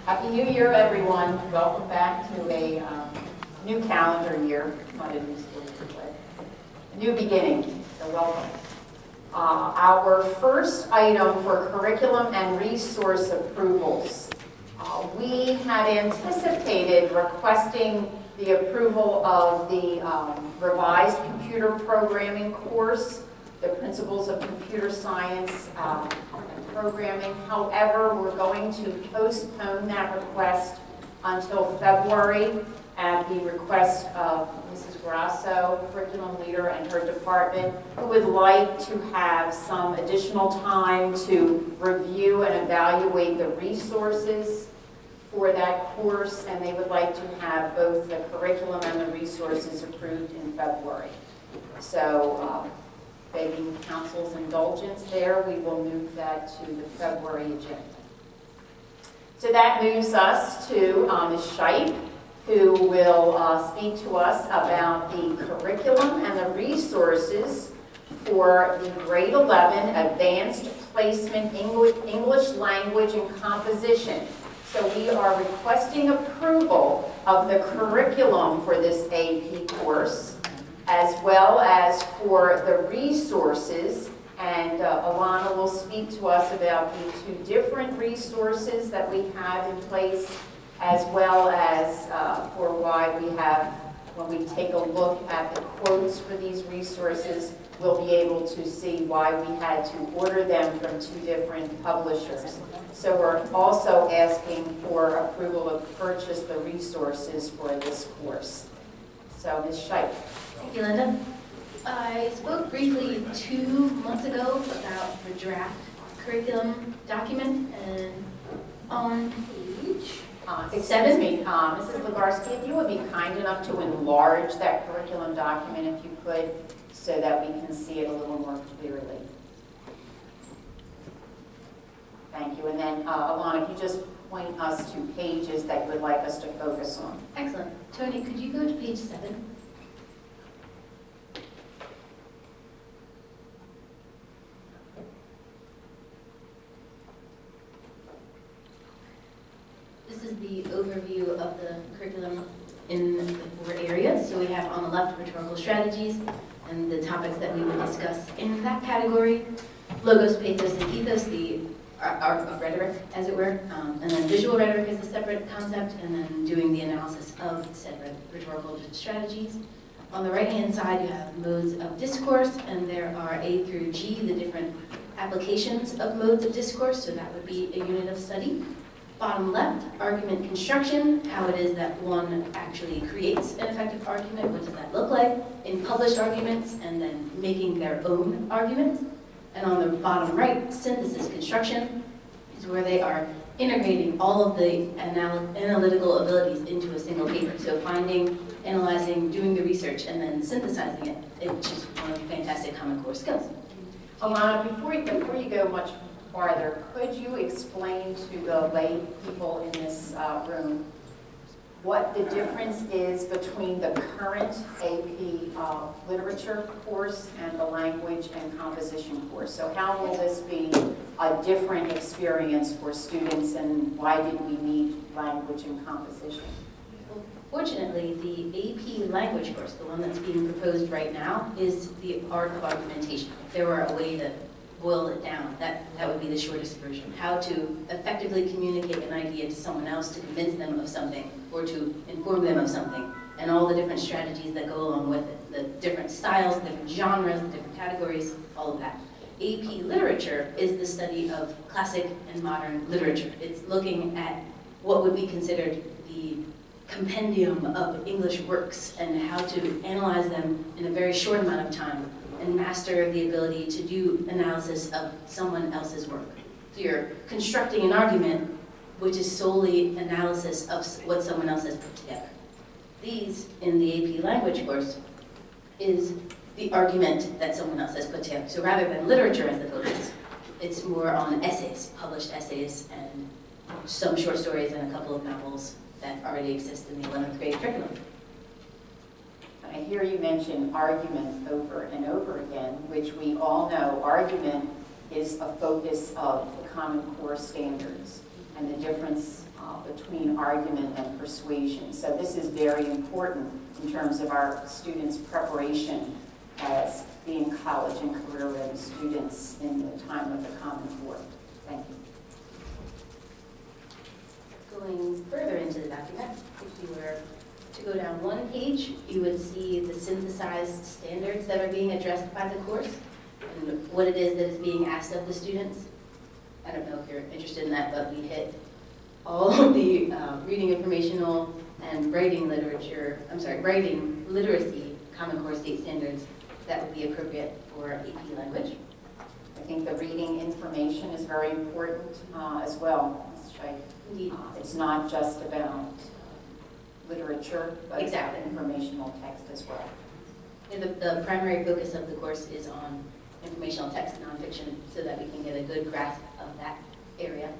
Happy New Year, everyone. Welcome back to a new calendar year, not a new school year, but a new beginning, so welcome. Our first item for curriculum and resource approvals. We had anticipated requesting the approval of the revised computer programming course, the Principles of Computer Science and Programming. However, we're going to postpone that request until February at the request of Mrs. Grasso, curriculum leader, and her department, who would like to have some additional time to review and evaluate the resources for that course, and they would like to have both the curriculum and the resources approved in February. So, begging council's indulgence there, we will move that to the February agenda. So that moves us to Ms. Scheib, who will speak to us about the curriculum and the resources for the grade 11 Advanced Placement English Language and Composition. So we are requesting approval of the curriculum for this AP course, as well as for the resources, and Alana will speak to us about the two different resources that we have in place, as well as for why we have, when we take a look at the quotes for these resources, we'll be able to see why we had to order them from two different publishers. So we're also asking for approval to purchase the resources for this course. So Ms. Scheib. Thank you, Linda. I spoke briefly 2 months ago about the draft curriculum document, and on page Excuse me, Mrs. Legarski, if you would be kind enough to enlarge that curriculum document if you could, so that we can see it a little more clearly. Thank you. And then, Alana, if you just point us to pages that you would like us to focus on. Excellent. Tony, could you go to page 7? This is the overview of the curriculum in the 4 areas. So we have on the left rhetorical strategies and the topics that we would discuss in that category. Logos, pathos, and ethos, the art of rhetoric, as it were. And then visual rhetoric is a separate concept, and then doing the analysis of said rhetorical strategies. On the right-hand side, you have modes of discourse, and there are A through G, the different applications of modes of discourse, so that would be a unit of study. Bottom left, argument construction, how it is that one actually creates an effective argument, what does that look like in published arguments, and then making their own arguments. And on the bottom right, synthesis construction is where they are integrating all of the analytical abilities into a single paper. So finding, analyzing, doing the research, and then synthesizing it, which is one of the fantastic Common Core skills. Alana, before you go much farther, could you explain to the lay people in this room what the difference is between the current AP literature course and the language and composition course? So how will this be a different experience for students, and why did we need language and composition? Well, fortunately, the AP language course, the one that's being proposed right now, is the art of argumentation. If there were a way to boil it down, that would be the shortest version. How to effectively communicate an idea to someone else to convince them of something or to inform them of something, and all the different strategies that go along with it, the different styles, the different genres, the different categories, all of that. AP literature is the study of classic and modern literature. It's looking at what would be considered the compendium of English works and how to analyze them in a very short amount of time and master the ability to do analysis of someone else's work. So you're constructing an argument which is solely analysis of what someone else has put together. These, in the AP language course, is the argument that someone else has put together. So rather than literature as the focus, it's more on essays, published essays, and some short stories and a couple of novels that already exist in the 11th grade curriculum. I hear you mention argument over and over again, which we all know argument is a focus of the Common Core standards. and the difference between argument and persuasion. So this is very important in terms of our students' preparation as being college and career-ready students in the time of the Common Core. Thank you. Going further into the document, if you were to go down one page, you would see the synthesized standards that are being addressed by the course and what it is that is being asked of the students. I don't know if you're interested in that, but we hit all of the reading informational and writing literacy Common Core state standards that would be appropriate for AP language. I think the reading information is very important as well, Ms. Scheich. Indeed. It's not just about literature, but Exactly. informational text as well. And the primary focus of the course is on informational text and nonfiction so that we can get a good grasp of that area.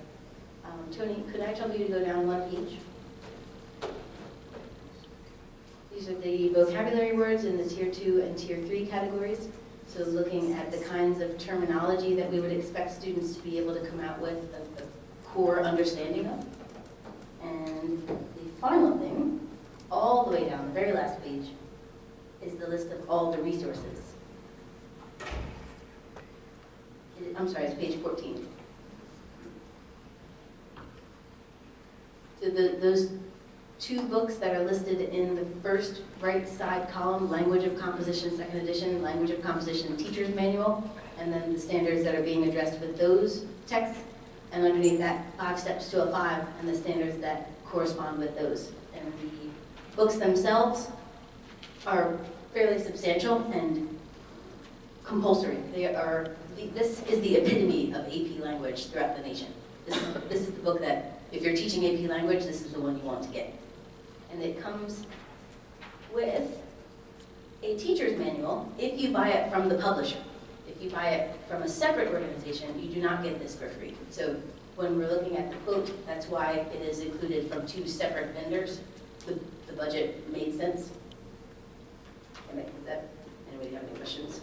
Tony, could I tell you to go down one page? These are the vocabulary words in the Tier 2 and Tier 3 categories. So looking at the kinds of terminology that we would expect students to be able to come out with a core understanding of. And the final thing, all the way down, the very last page, is the list of all the resources. I'm sorry, it's page 14. So those two books that are listed in the first right side column, Language of Composition, 2nd edition, Language of Composition Teacher's Manual, and then the standards that are being addressed with those texts, and underneath that, 5 Steps to a 5, and the standards that correspond with those. And the books themselves are fairly substantial and compulsory. This is the epitome of AP language throughout the nation. This is the book that, if you're teaching AP language, this is the one you want to get. And it comes with a teacher's manual if you buy it from the publisher. If you buy it from a separate organization, you do not get this for free. So when we're looking at the quote, that's why it is included from 2 separate vendors. The budget made sense. Anybody have any questions?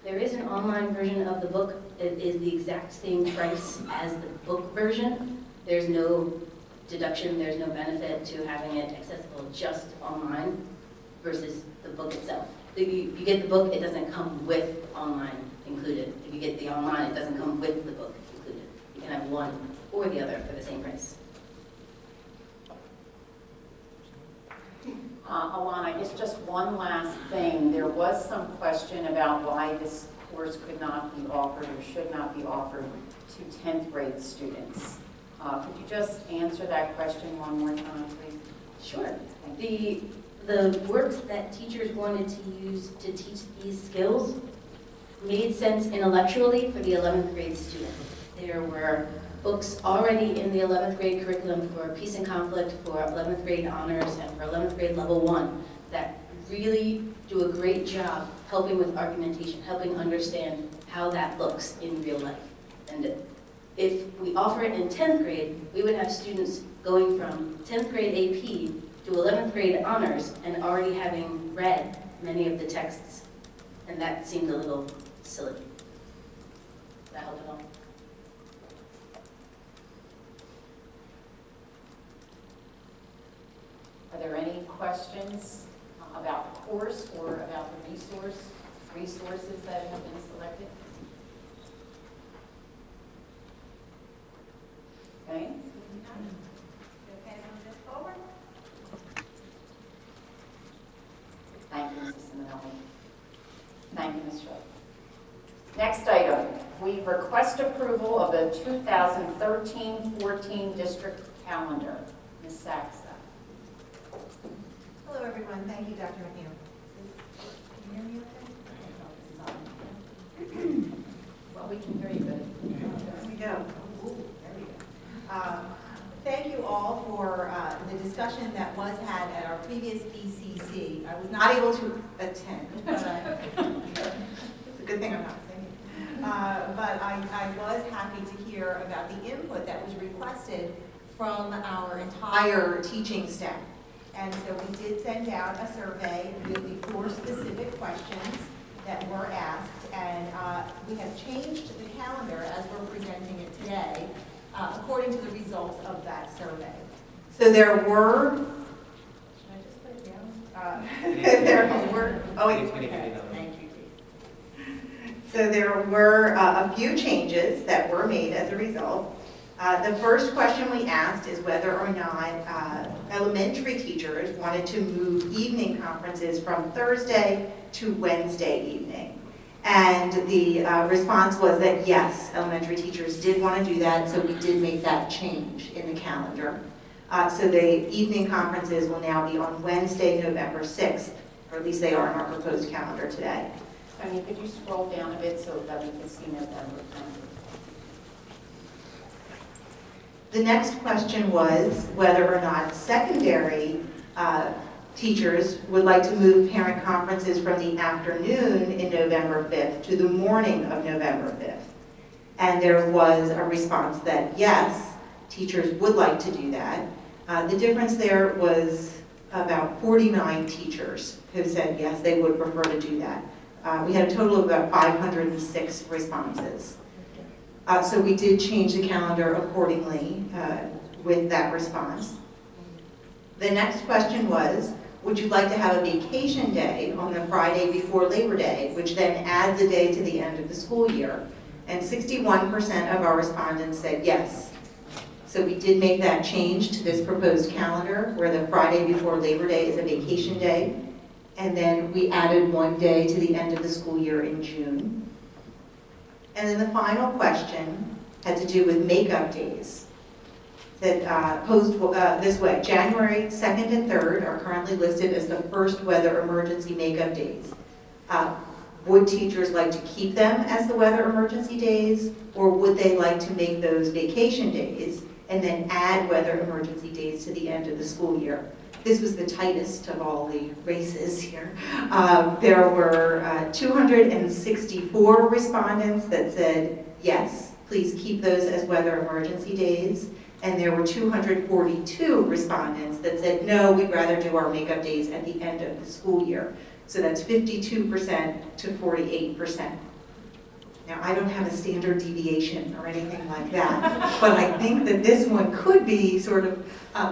There is an online version of the book. It is the exact same price as the book version. There's no deduction, there's no benefit to having it accessible just online versus the book itself. If you get the book, it doesn't come with online included. If you get the online, it doesn't come with the book included. You can have one or the other for the same price. Alana, just one last thing. There was some question about why this course could not be offered or should not be offered to 10th grade students. Could you just answer that question one more time, please? Sure. The works that teachers wanted to use to teach these skills made sense intellectually for the 11th grade student. There were books already in the 11th grade curriculum for peace and conflict, for 11th grade honors, and for 11th grade level 1 that really do a great job helping with argumentation, helping understand how that looks in real life. And if we offer it in 10th grade, we would have students going from 10th grade AP to 11th grade honors and already having read many of the texts. And that seemed a little silly. Does that help at all? Are there any questions about the course or about the resources that have been selected? Okay. Thank you, Mrs. Simonelli. Thank you, Ms. Scheich. Next item, we request approval of the 2013-14 district calendar. Ms. Sachs. Hello, everyone. Thank you, Dr. McNeil. Can you hear me okay? Well, we can hear you good. There we go. There we go. Thank you all for the discussion that was had at our previous BCC. I was not able to attend, but it's a good thing I'm not singing. But I was happy to hear about the input that was requested from our entire teaching staff. And so we did send out a survey with the 4 specific questions that were asked, and we have changed the calendar as we're presenting it today. into the results of that survey. So there were, should I just put it down? There were, oh wait, okay. Thank you. So there were a few changes that were made as a result. The first question we asked is whether or not elementary teachers wanted to move evening conferences from Thursday to Wednesday evening. And the response was that yes, elementary teachers did want to do that, so we did make that change in the calendar. So the evening conferences will now be on Wednesday, November 6th, or at least they are in our proposed calendar today. Tony, could you scroll down a bit so that we can see November? The next question was whether or not secondary teachers would like to move parent conferences from the afternoon in November 5th to the morning of November 5th. And there was a response that yes, teachers would like to do that. The difference there was about 49 teachers who said yes, they would prefer to do that. We had a total of about 506 responses. So we did change the calendar accordingly with that response. The next question was, would you like to have a vacation day on the Friday before Labor Day, which then adds a day to the end of the school year? And 61% of our respondents said yes. So we did make that change to this proposed calendar, where the Friday before Labor Day is a vacation day. And then we added one day to the end of the school year in June. And then the final question had to do with makeup days. That posed this way: January 2nd and 3rd are currently listed as the first weather emergency makeup days. Would teachers like to keep them as the weather emergency days, or would they like to make those vacation days and then add weather emergency days to the end of the school year? This was the tightest of all the races here. There were 264 respondents that said, yes, please keep those as weather emergency days. And there were 242 respondents that said, no, we'd rather do our makeup days at the end of the school year. So that's 52% to 48%. Now, I don't have a standard deviation or anything like that, but I think that this one could be sort of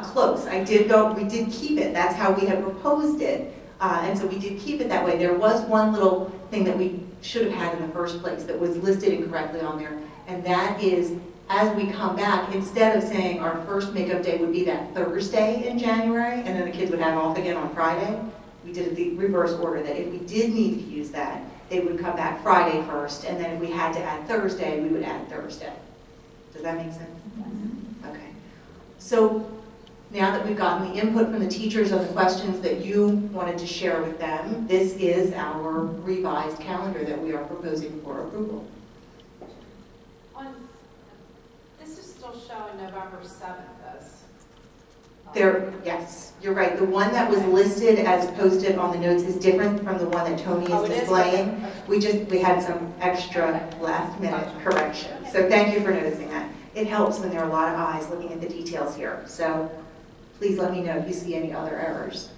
close. We did keep it. That's how we had proposed it. And so we did keep it that way. There was one little thing that we should have had in the first place that was listed incorrectly on there, and that is, as we come back, instead of saying our first makeup day would be that Thursday in January, and then the kids would have off again on Friday, we did the reverse order, that if we did need to use that, they would come back Friday first, and then if we had to add Thursday, we would add Thursday. Does that make sense? Yes. Okay. So now that we've gotten the input from the teachers on the questions that you wanted to share with them, this is our revised calendar that we are proposing for approval. This is still showing November 7th as. Yes, you're right. The one that was listed as posted on the notes is different from the one that Tony is displaying. We had some extra last minute corrections. So thank you for noticing that. It helps when there are a lot of eyes looking at the details here. So please let me know if you see any other errors.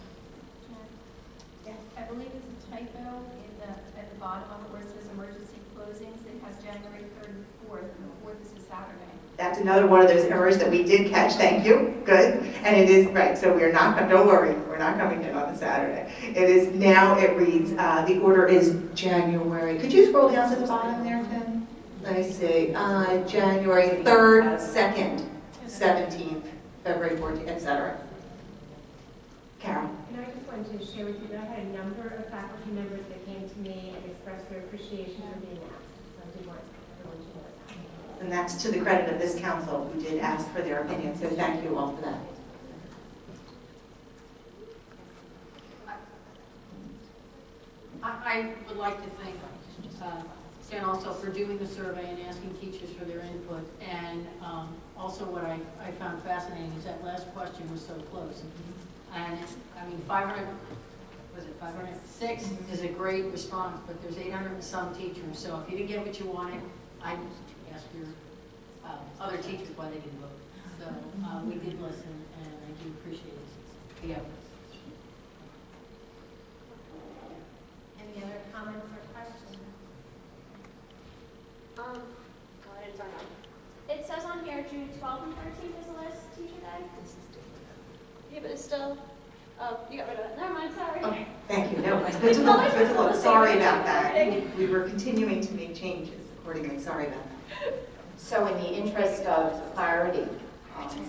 Yes. I believe it's a typo at the bottom of it where it says emergency closings. It has January 3rd and 4th, and the 4th is a Saturday. That's another one of those errors that we did catch. Thank you. Good. And it is right. So we're not, don't worry, we're not coming in on the Saturday. It is now, it reads, the order is January. Could you scroll down to the bottom there, Tim? Let me see. January 3rd, 2nd, 17th, February 14th, etc. Carol. And I just wanted to share with you that I had a number of faculty members that came to me and expressed their appreciation for being asked. So I did want everyone to know that. And that's to the credit of this council who did ask for their opinion. So thank you all for that. I would like to thank Stan also for doing the survey and asking teachers for their input. And also what I found fascinating is that last question was so close. And I mean, 506 is a great response, but there's 800 and some teachers. So if you didn't get what you wanted, I ask your other teachers why they didn't vote. So we did listen, and I do appreciate the effort. Any other comments or questions? It says on here June 12th and Yeah, but it's still, oh, you got rid of it. Never mind, sorry. Okay, thank you. No, it's good to look, good to look. Sorry about that. We were continuing to make changes accordingly. Sorry about that. So in the interest of clarity,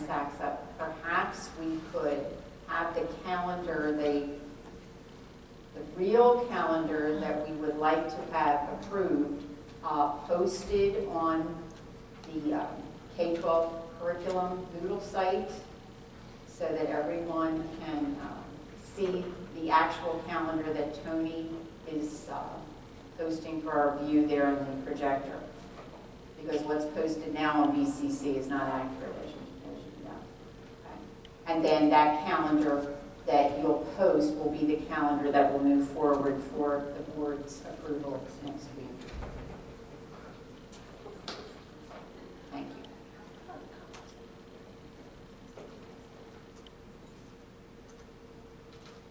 Saxa, perhaps we could have the calendar, the real calendar that we would like to have approved, posted on the K-12 curriculum Moodle site so that everyone can see the actual calendar that Tony is posting for our view there in the projector. Because what's posted now on BCC is not accurate, as you know. Okay. And then that calendar that you'll post will be the calendar that will move forward for the board's approval next week. Thank you.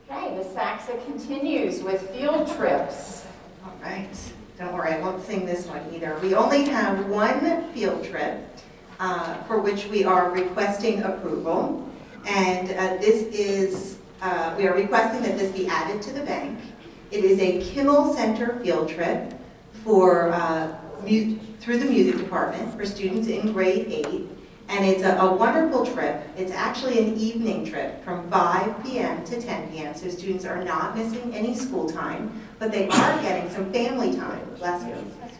Okay, the Saxa continues with field trips. All right. Don't worry, I won't sing this one either. We only have one field trip for which we are requesting approval. And we are requesting that this be added to the bank. It is a Kimmel Center field trip for through the music department for students in grade 8. And it's a wonderful trip. It's actually an evening trip from 5 p.m. to 10 p.m. So students are not missing any school time, but they are getting some family time, bless you,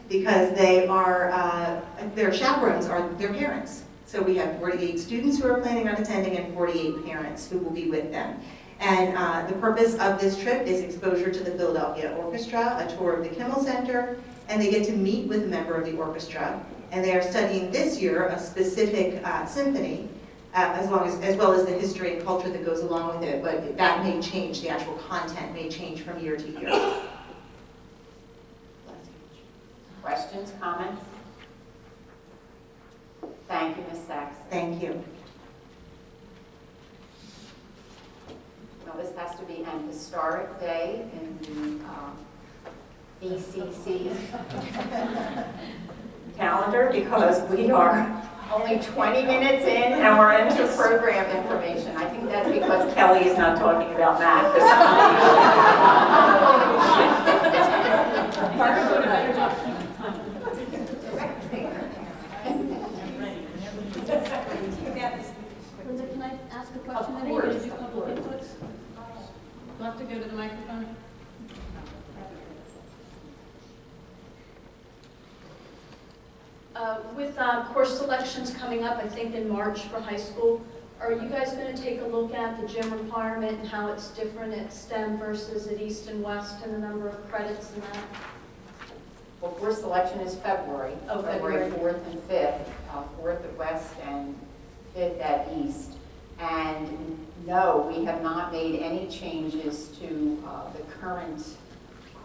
because they are, their chaperones are their parents. So we have 48 students who are planning on attending and 48 parents who will be with them. And the purpose of this trip is exposure to the Philadelphia Orchestra, a tour of the Kimmel Center, and they get to meet with a member of the orchestra. And they are studying this year a specific symphony, as well as the history and culture that goes along with it. But that may change, the actual content may change from year to year. Questions, comments? Thank you, Ms. Saxon. Thank you. Now, this has to be an historic day in the BCC calendar because we are only 20 minutes in and we're into program information. I think that's because Kelly is not talking about math this Linda, can I ask a question? Of course, Did you couple of course. inputs? You'll have to go to the microphone. With course selections coming up, I think in March for high school, are you guys going to take a look at the gym requirement and how it's different at STEM versus at East and West and the number of credits and that? Well, course selection is February. Oh, February February. 4th and 5th. 4th at West and 5th at East. And no, we have not made any changes to the current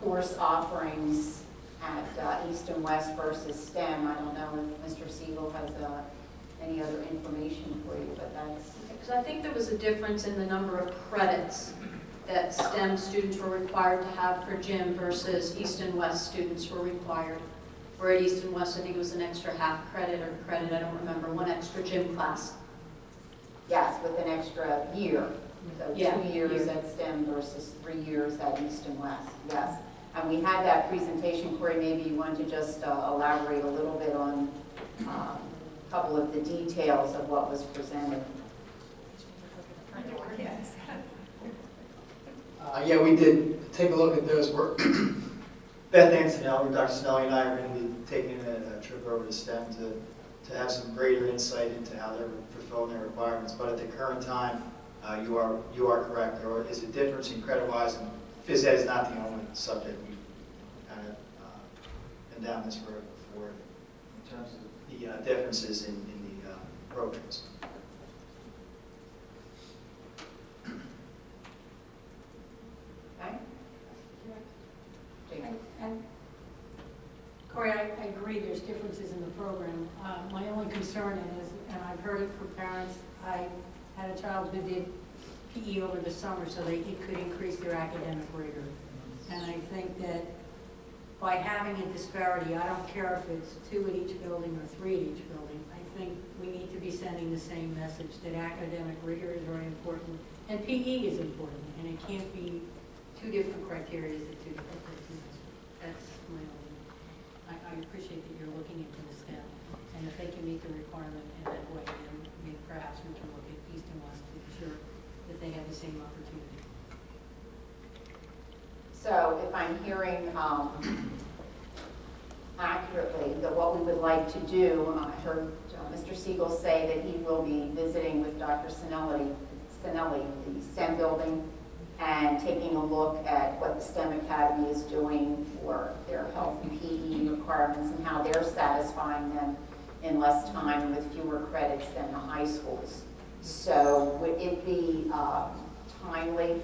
course offerings at East and West versus STEM. I don't know if Mr. Siegel has any other information for you, but that's... Because I think there was a difference in the number of credits that STEM students were required to have for gym versus East and West students were required. Where at East and West, I think it was an extra half credit or credit, I don't remember, one extra gym class. Yes, with an extra year. So Yeah, 2 years year. at STEM versus 3 years at East and West, yes. And we had that presentation, Corey, maybe you want to just elaborate a little bit on a couple of the details of what was presented. Yeah, we did take a look at those. Beth Antonelli, Dr. Snelly and I are going to be taking a trip over to STEM to have some greater insight into how they're fulfilling their requirements. But at the current time, you are correct. There is a difference in credit-wise, and phys ed is not the only subject we've kind of been down this road before in terms of the differences in the programs. Okay? And Corey, I agree there's differences in the program. My only concern is, and I've heard it from parents, I had a child who did PE over the summer so it could increase their academic rigor. And I think that by having a disparity, I don't care if it's 2 at each building or 3 at each building, I think we need to be sending the same message that academic rigor is very important And PE is important, and it can't be two different criteria at two different places. That's my only, I appreciate that you're looking into the STEM, and if they can meet the requirement in that way, then maybe perhaps we can look at East and West to ensure that they have the same opportunity. So if I'm hearing accurately, that what we would like to do, I heard Mr. Siegel say that he will be visiting with Dr. Sinelli, the STEM building, and taking a look at what the STEM Academy is doing for their health and PE requirements and how they're satisfying them in less time with fewer credits than the high schools. So would it be timely,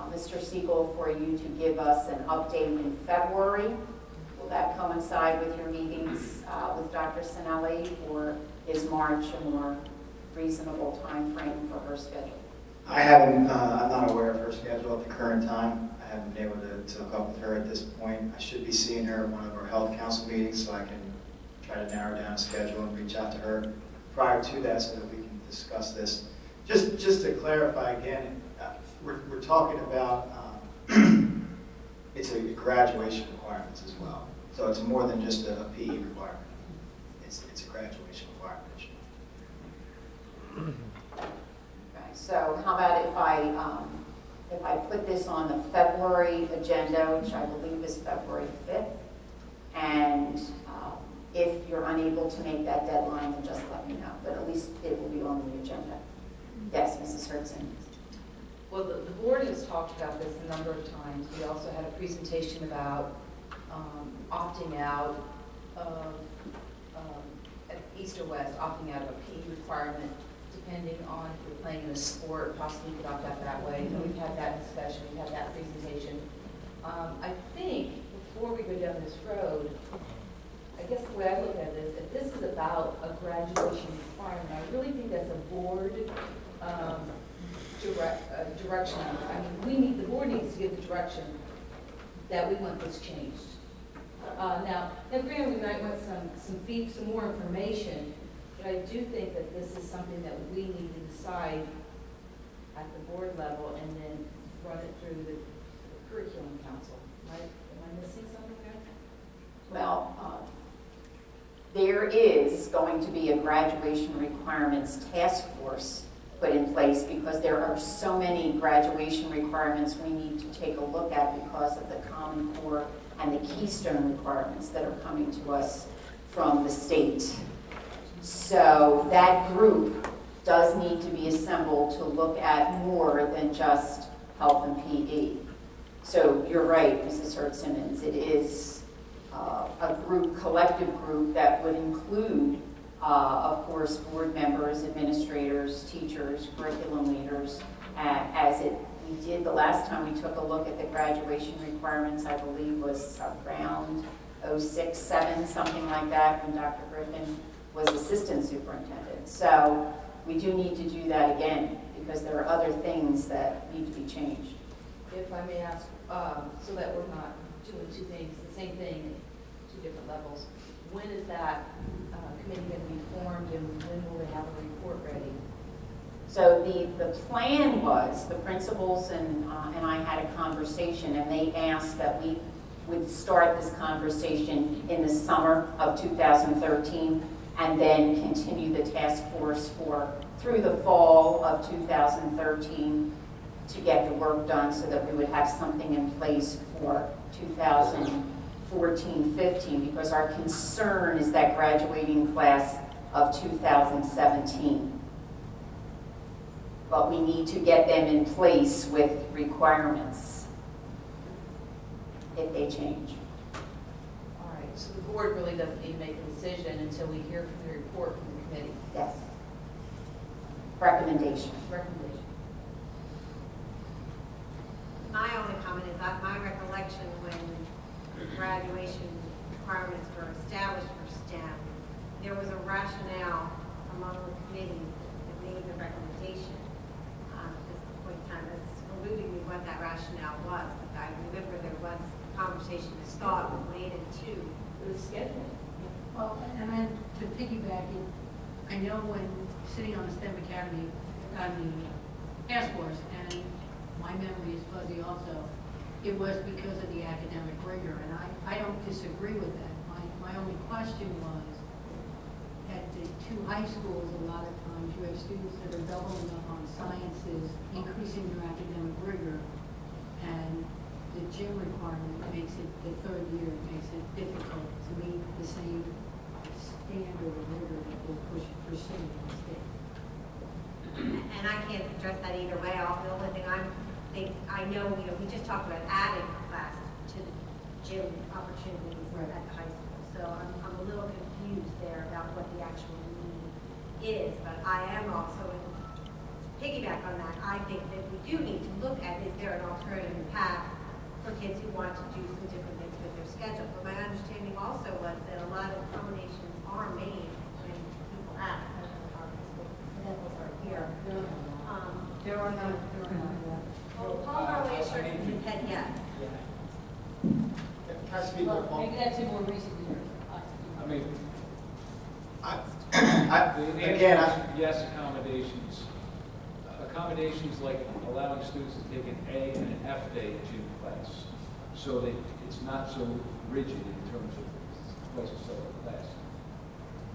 Mr. Siegel, for you to give us an update in February? Will that coincide with your meetings with Dr. Sinelli, or is March a more reasonable time frame for her schedule? I'm not aware of her schedule at the current time. I haven't been able to hook up with her at this point. I should be seeing her at one of our health council meetings, so I can try to narrow down a schedule and reach out to her prior to that so that we can discuss this. Just to clarify again, we're talking about, it's a graduation requirements as well. So it's more than just a PE requirement. It's a graduation requirement issue. Okay, so how about if I put this on the February agenda, which I believe is February 5th, and if you're unable to make that deadline, then just let me know, but at least it will be on the agenda. Yes, Mrs. Hertzen. Well, the board has talked about this a number of times. We also had a presentation about opting out of, at East or West, opting out of a PE requirement, depending on if you're playing in a sport, possibly you could opt out that way. So we've had that discussion, we've had that presentation. I think before we go down this road, I guess the way I look at this, if this is about a graduation requirement, I really think that's a board direction. I mean, the board needs to give the direction that we want this changed. Now, granted, we might want some more information, but I do think that this is something that we need to decide at the board level and then run it through the curriculum council. Right? Am I missing something there? Well, there is going to be a graduation requirements task force put in place because there are so many graduation requirements we need to take a look at because of the Common Core and the Keystone requirements that are coming to us from the state. So that group does need to be assembled to look at more than just health and PE. So you're right, Mrs. Hurt-Simmons, it is a group, collective group that would include, of course, board members, administrators, teachers, curriculum leaders, as we did the last time we took a look at the graduation requirements, I believe was around 06, 07, something like that, when Dr. Griffin was assistant superintendent. So we do need to do that again because there are other things that need to be changed. If I may ask, so that we're not doing two things, the same thing at two different levels, when is that committee going to be formed and when will they have a report ready? So the plan was, the principals and I had a conversation, and they asked that we would start this conversation in the summer of 2013 and then continue the task force through the fall of 2013 to get the work done so that we would have something in place for 2014-15, because our concern is that graduating class of 2017. But we need to get them in place with requirements if they change. All right, so the board really doesn't need to make a decision until we hear from the report from the committee. Yes. Recommendation. My only comment is that my recollection when the graduation requirements were established for STEM, there was a rationale among the committee that made the recommendation. At this point in time, it's eluding me what that rationale was, but I remember there was a conversation that thought related to The scheduling. Well, and then to piggyback it, I know when sitting on the STEM Academy task force, and my memory is fuzzy also, it was because of the academic rigor, and I don't disagree with that. My only question was, at the two high schools, a lot of times you have students that are doubling up on sciences, increasing their academic rigor, and the gym requirement makes it, the third year, makes it difficult to meet the same standard of rigor that we're pursuing in the state. And I can't address that either way. The only thing I know, we just talked about adding class to the gym opportunities at the high school. So I'm a little confused there about what the actual need is. But I am also, piggyback on that, I think that we do need to look at, is there an alternative path for kids who want to do some different things with their schedule. But my understanding also was that a lot of accommodations are made when people ask, especially our examples are here. There are no. Well, Paul Garley is shaking his head yes. Can I speak Well, to Paul? maybe that's in more recent years. I mean, Again, yes, accommodations. Accommodations like allowing students to take an A and an F day at gym class, so that it's not so rigid in terms of places to start a class.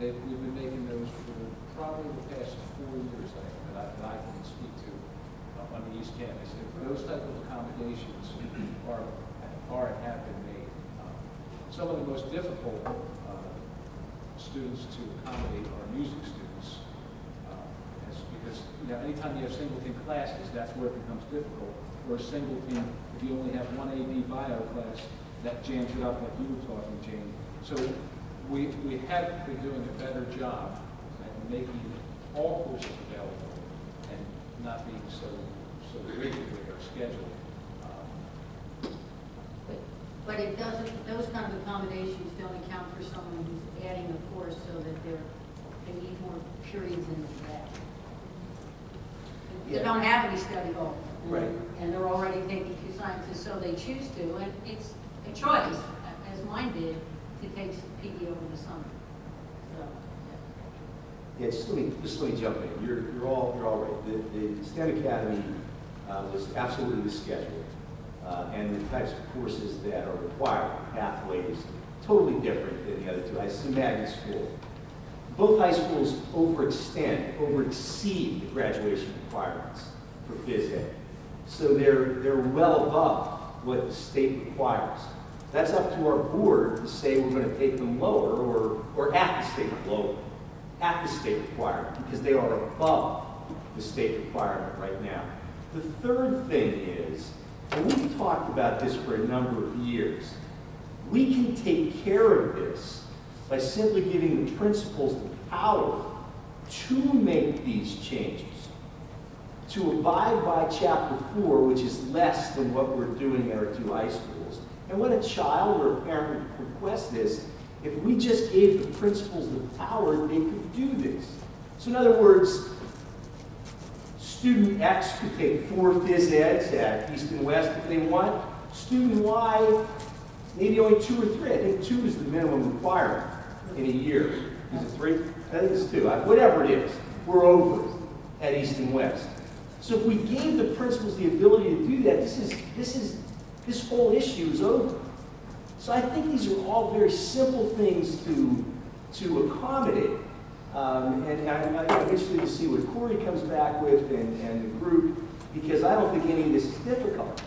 We've been making those for probably the past 4 years that I can speak to on the East Campus. And those type of accommodations are and have been made. Some of the most difficult students to accommodate are music students. Because anytime you have singleton classes, that's where it becomes difficult. For a singleton, if you only have one AD bio class, that jams it up like you were talking, Jane. So we have been doing a better job at making all courses available and not being so rigid with our schedule. But it doesn't, those kind of accommodations don't account for someone who's adding a course so that they need more periods in the day. They don't have any study goals. Right. And they're already taking 2 sciences, so they choose to, and it's a choice, as mine did, to take some PE over the summer. So, Yeah, just let me jump in. You're all right. The STEM Academy was absolutely the schedule, and the types of courses that are required, pathways, totally different than the other two. I see magnet school. Both high schools exceed the graduation requirements for phys ed. So they're well above what the state requires. That's up to our board to say we're going to take them lower or at the state requirement, because they are above the state requirement right now. The third thing is, and we've talked about this for a number of years, we can take care of this by simply giving the principals the power to make these changes, to abide by Chapter 4, which is less than what we're doing at our 2 high schools. And when a child or a parent requests this, if we just gave the principals the power, they could do this. So in other words, student X could take 4 phys eds at East and West if they want. Student Y, maybe only 2 or 3. I think 2 is the minimum requirement in a year. Is it 3? I think it's 2. Whatever it is, we're over at East and West. So if we gave the principals the ability to do that, this whole issue is over. So I think these are all very simple things to accommodate. And I'm interested to see what Corey comes back with and the group, because I don't think any of this is difficult.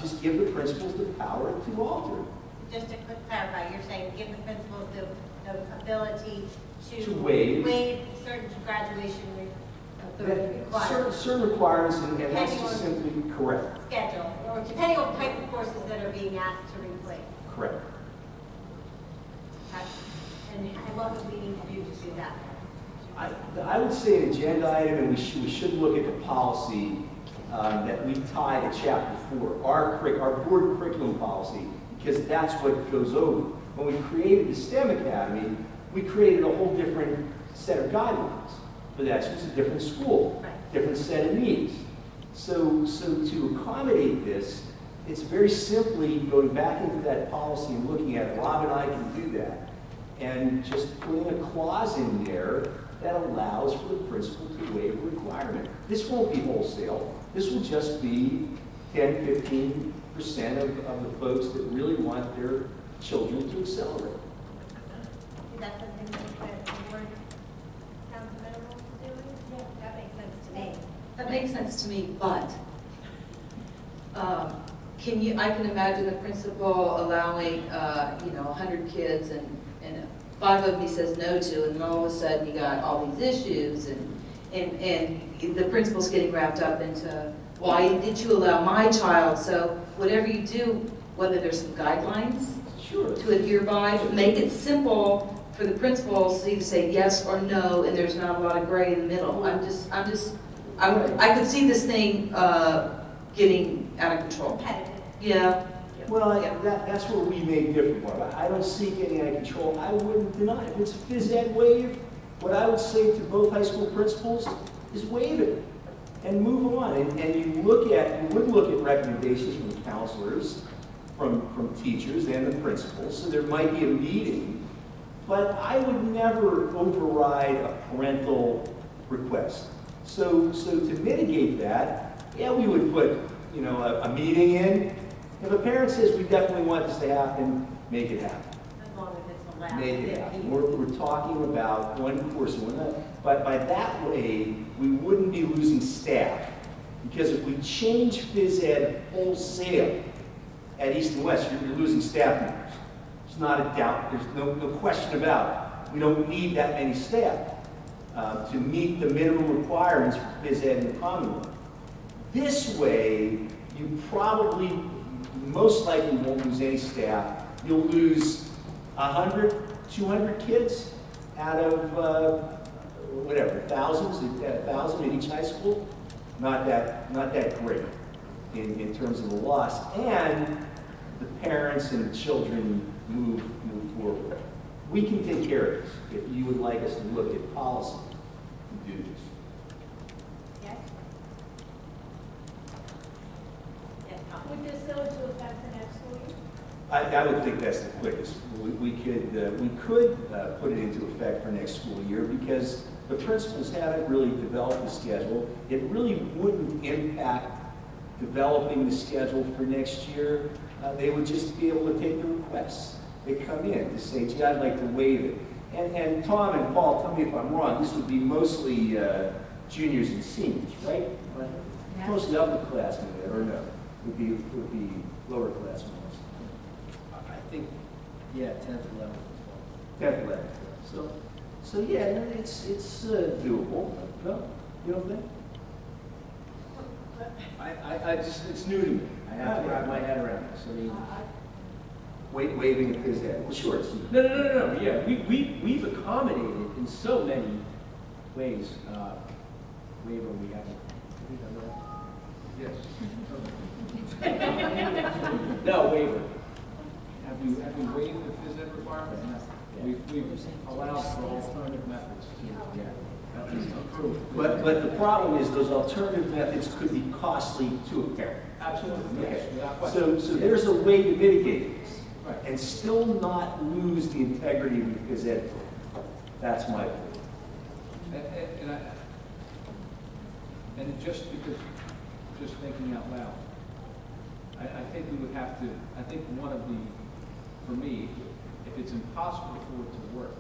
Just give the principals the power to alter. Just to clarify, you're saying give the principals the ability to waive certain graduation requirements. Certain requirements, and that's just simply correct. Schedule, or depending on the type of courses that are being asked to replace. Correct. And what would we need to do to do that? I would say an agenda item, and we should look at the policy that we tie to Chapter 4, our board curriculum policy, because that's what goes over. When we created the STEM Academy, we created a whole different set of guidelines for that. So it's a different school, different set of needs. So to accommodate this, it's very simply going back into that policy and looking at it. Rob and I can do that. and just putting a clause in there that allows for the principal to waive a requirement. This won't be wholesale. This will just be 10, 15% of the folks that really want their children to accelerate. Is that something that the board sounds amenable to doing? Yeah, that makes sense to me. That makes sense to me, but I can imagine the principal allowing, 100 kids and 5 of them he says no to, and then all of a sudden you got all these issues, and the principal's getting wrapped up into, why did you allow my child? So whatever you do, whether there's some guidelines to adhere by, make it simple for the principals to either say yes or no, and there's not a lot of gray in the middle. I could see this thing getting out of control. Competitive. Yeah. Well, that's where we may differ, Mark. I don't see getting out of control. I wouldn't deny it. If it's a phys ed waive, what I would say to both high school principals is waive it and move on. And you would look at recommendations from counselors, from teachers and the principals. So there might be a meeting, but I would never override a parental request. So to mitigate that, yeah, we would put a meeting in. If a parent says we definitely want this to happen, make it happen. As long as it's allowed. Make it happen. We're talking about one course, but by that way, we wouldn't be losing staff. Because if we change phys ed wholesale at East and West, you're losing staff members. There's not a doubt. There's no question about it. We don't need that many staff to meet the minimum requirements for phys ed in the Commonwealth. This way, you probably most likely won't lose any staff. You'll lose 100, 200 kids out of thousands, 1,000 in each high school. Not that great in terms of the loss, and the parents and the children move forward. We can take care of this if you would like us to look at policy and do this. Yes? Would this go into effect for next school year? I would think that's the quickest. We could put it into effect for next school year because the principals haven't really developed the schedule. It really wouldn't impact developing the schedule for next year. They would just be able to take the requests that come in to say, gee, I'd like to waive it. And Tom and Paul, tell me if I'm wrong, this would be mostly juniors and seniors, right? Mostly upperclassmen, or no? Would be lower classmen. I think, yeah, 10th, 11th. 10th, 11th. So yeah, it's doable. No, you don't think? I just, it's new to me. I have to wrap my head around this. I mean, waiving a phys ed. Well, sure. No. Yeah, we've accommodated in so many ways. Waiver, we haven't. Yes. No, waiver. Have you waived the phys ed requirement? No. We've allowed for alternative methods. But the problem is those alternative methods could be costly to a parent. Absolutely. Okay. Yes, So there's a way to mitigate this and still not lose the integrity of the phys ed program. That's my opinion. And just thinking out loud, I think we would have to, I think for me, if it's impossible for it to work,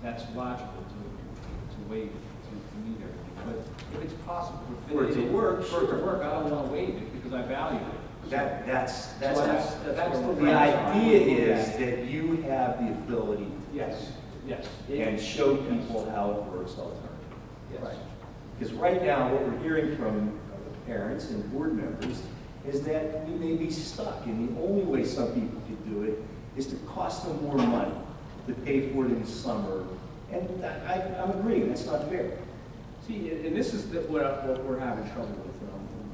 that's logical to waive it, to meet it. But if it's possible for it to work, I don't want to waive it because I value it. That's the the idea is that you have the ability yes, and show people how it works alternatively. Yes. Right. Because right now, what we're hearing from parents and board members is that we may be stuck, and the only way some people could do it is to cost them more money to pay for it in the summer. And I'm agreeing, that's not fair. See, and this is what we're having trouble with.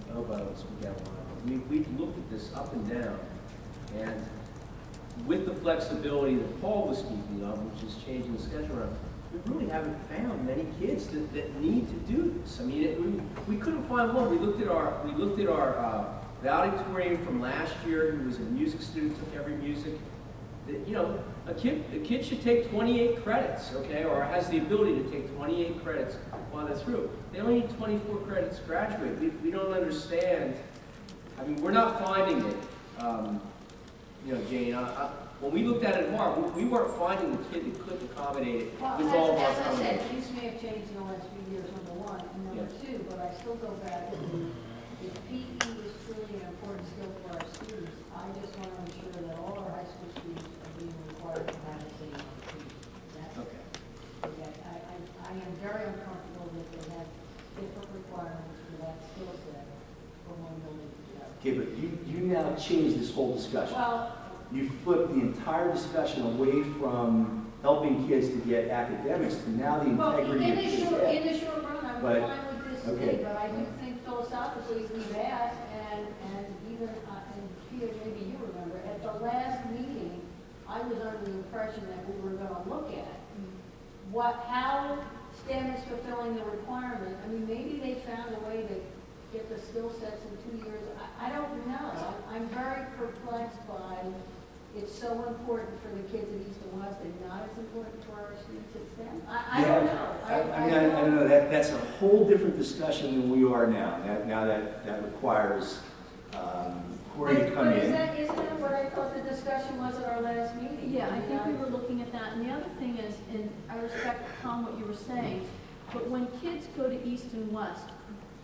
I hope I don't speak out loud. We've looked at this up and down, and with the flexibility that Paul was speaking of, which is changing the schedule around, we really haven't found many kids that need to do this. I mean, we couldn't find one. We looked at our valedictorian from last year, who was a music student, took every music. A kid should take 28 credits, okay, or has the ability to take 28 credits while they're through. They only need 24 credits to graduate. We don't understand. I mean, we're not finding it, you know, Jane. When we looked at it hard, we weren't finding the kid that couldn't accommodate it with all of our As I said, accommodations. things may have changed in the last few years, number one, and number two, but I still go back to if PE is truly an important skill for our students, I just want to ensure that all our high school students are being required to have the same opportunity. That's Okay. I am very uncomfortable that they have different requirements for that skill set from one building to the other. Okay, but you now change this whole discussion. Well, You flip the entire discussion away from helping kids to get academics to now the integrity of phys ed. in the short run, I'm But- fine with this okay. today, but I do think philosophically we've asked, and even, and Pia, maybe you remember, at the last meeting, I was under the impression that we were gonna look at how STEM is fulfilling the requirement. I mean, maybe they found a way to get the skill sets in 2 years. I don't know. I'm very perplexed by it's so important for the kids at East and West and not as important for our students at STEM. I don't know. I don't know. That's a whole different discussion than we are now. Now that requires Corey to come in. Isn't that what I thought the discussion was at our last meeting? Yeah, I think we were looking at that. And the other thing is, and I respect, Tom, what you were saying, but when kids go to East and West,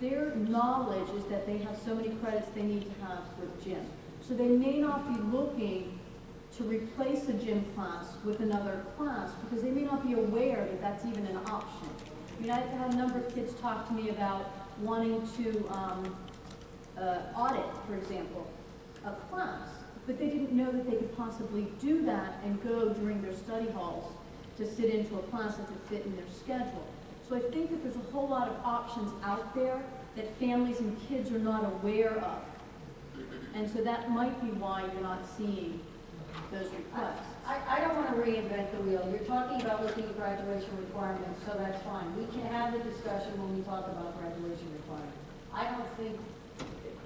their knowledge is that they have so many credits they need to have for gym. So they may not be looking to replace a gym class with another class because they may not be aware that that's even an option. I mean, I've had a number of kids talk to me about wanting to audit, for example, a class, but they didn't know that they could possibly do that and go during their study halls to sit into a class that could fit in their schedule. So I think that there's a whole lot of options out there that families and kids are not aware of. And so that might be why you're not seeing those requests. I don't want to reinvent the wheel. You're talking about looking at graduation requirements, so that's fine. We can have the discussion when we talk about graduation requirements. I don't think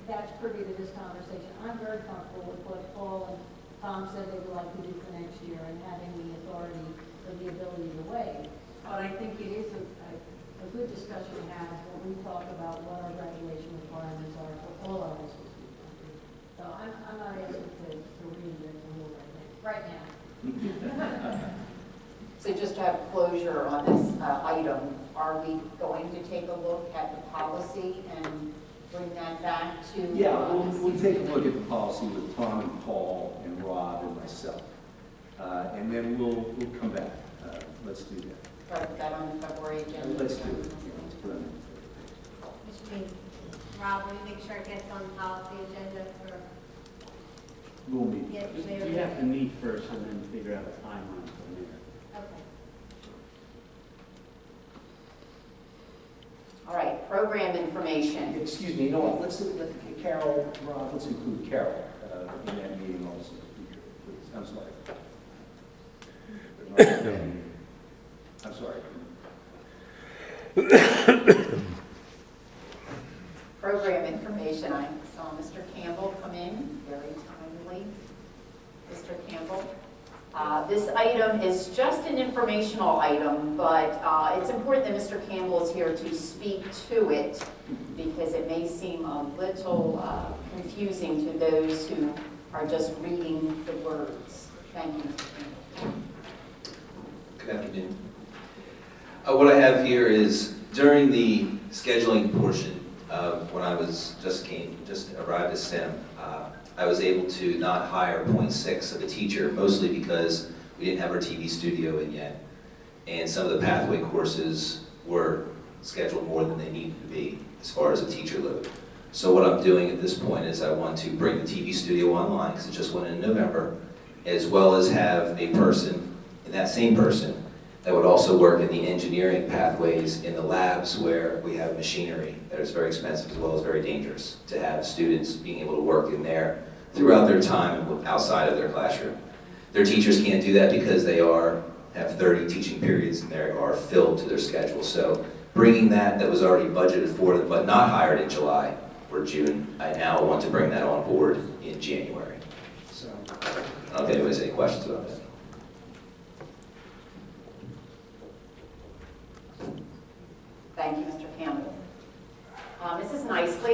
that's privy to this conversation. I'm very comfortable with what Paul and Tom said they would like to do for next year and having the authority or the ability to weigh. But I think it is a good discussion to have when we talk about what our graduation requirements are for all our high school students. So I'm not asking to reinvent the wheel right now. So just to have closure on this item, are we going to take a look at the policy and bring that back to? Yeah, we'll take a look at the policy with Tom and Paul and Rob and myself. And then we'll come back. Let's do that. Try to put that on the February agenda. Let's do it. Let's put it on. Which means, Rob, will you make sure it gets on the policy agenda for, We'll meet. get You there? have to meet first and then figure out a timeline from there. Okay. All right, program information. Excuse me, you know what, let's let Carol, Rob, let's include Carol in that meeting also, please. I'm sorry. I'm sorry. Program information, I saw Mr. Campbell come in, very timely. Mr. Campbell. This item is just an informational item, but it's important that Mr. Campbell is here to speak to it because it may seem a little confusing to those who are just reading the words. Thank you, Mr. Campbell. Good afternoon. What I have here is during the scheduling portion of when I was just arrived at STEM, I was able to not hire 0.6 of a teacher, mostly because we didn't have our TV studio in yet, and some of the pathway courses were scheduled more than they needed to be as far as a teacher load. So what I'm doing at this point is I want to bring the TV studio online, because it just went in November, as well as have a person, that same person, that would also work in the engineering pathways in the labs where we have machinery that is very expensive as well as very dangerous, to have students being able to work in there throughout their time outside of their classroom. Their teachers can't do that because they have 30 teaching periods and they are filled to their schedule. So bringing that was already budgeted for but not hired in July or June, I now want to bring that on board in January. So I don't know if anybody has any questions about that.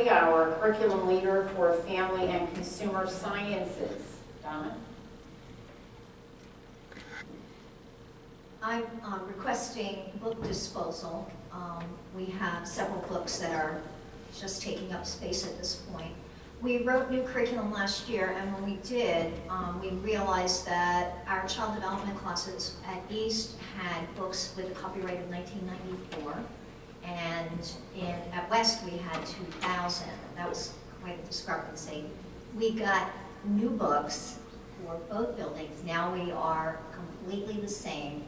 Curry, our curriculum leader for family and consumer sciences. Donna? I'm requesting book disposal. We have several books that are just taking up space at this point. We wrote new curriculum last year, and when we did, we realized that our child development classes at East had books with a copyright of 1994, and at West we had 2000. That was quite a discrepancy. We got new books for both buildings. Now we are completely the same.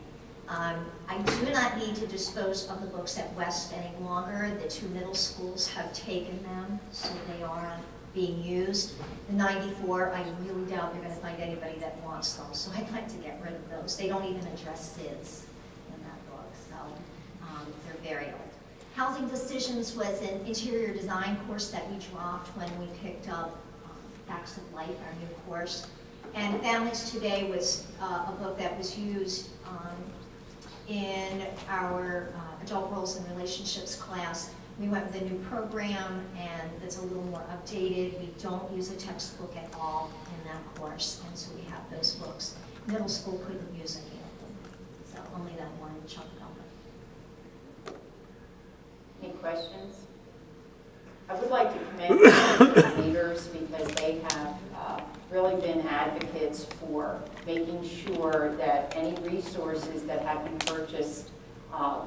I do not need to dispose of the books at West any longer. The two middle schools have taken them, so they are being used. The 94, I really doubt you're going to find anybody that wants them, so I'd like to get rid of those. They don't even address SIDS in that book, so they're very old. Housing Decisions was an interior design course that we dropped when we picked up Facts of Life, our new course. And Families Today was a book that was used in our adult roles and relationships class. We went with a new program, and it's a little more updated. We don't use a textbook at all in that course, and so we have those books. Middle school couldn't use any of them, so only that one chunk number. Any questions? I would like to commend the leaders because they have really been advocates for making sure that any resources that have been purchased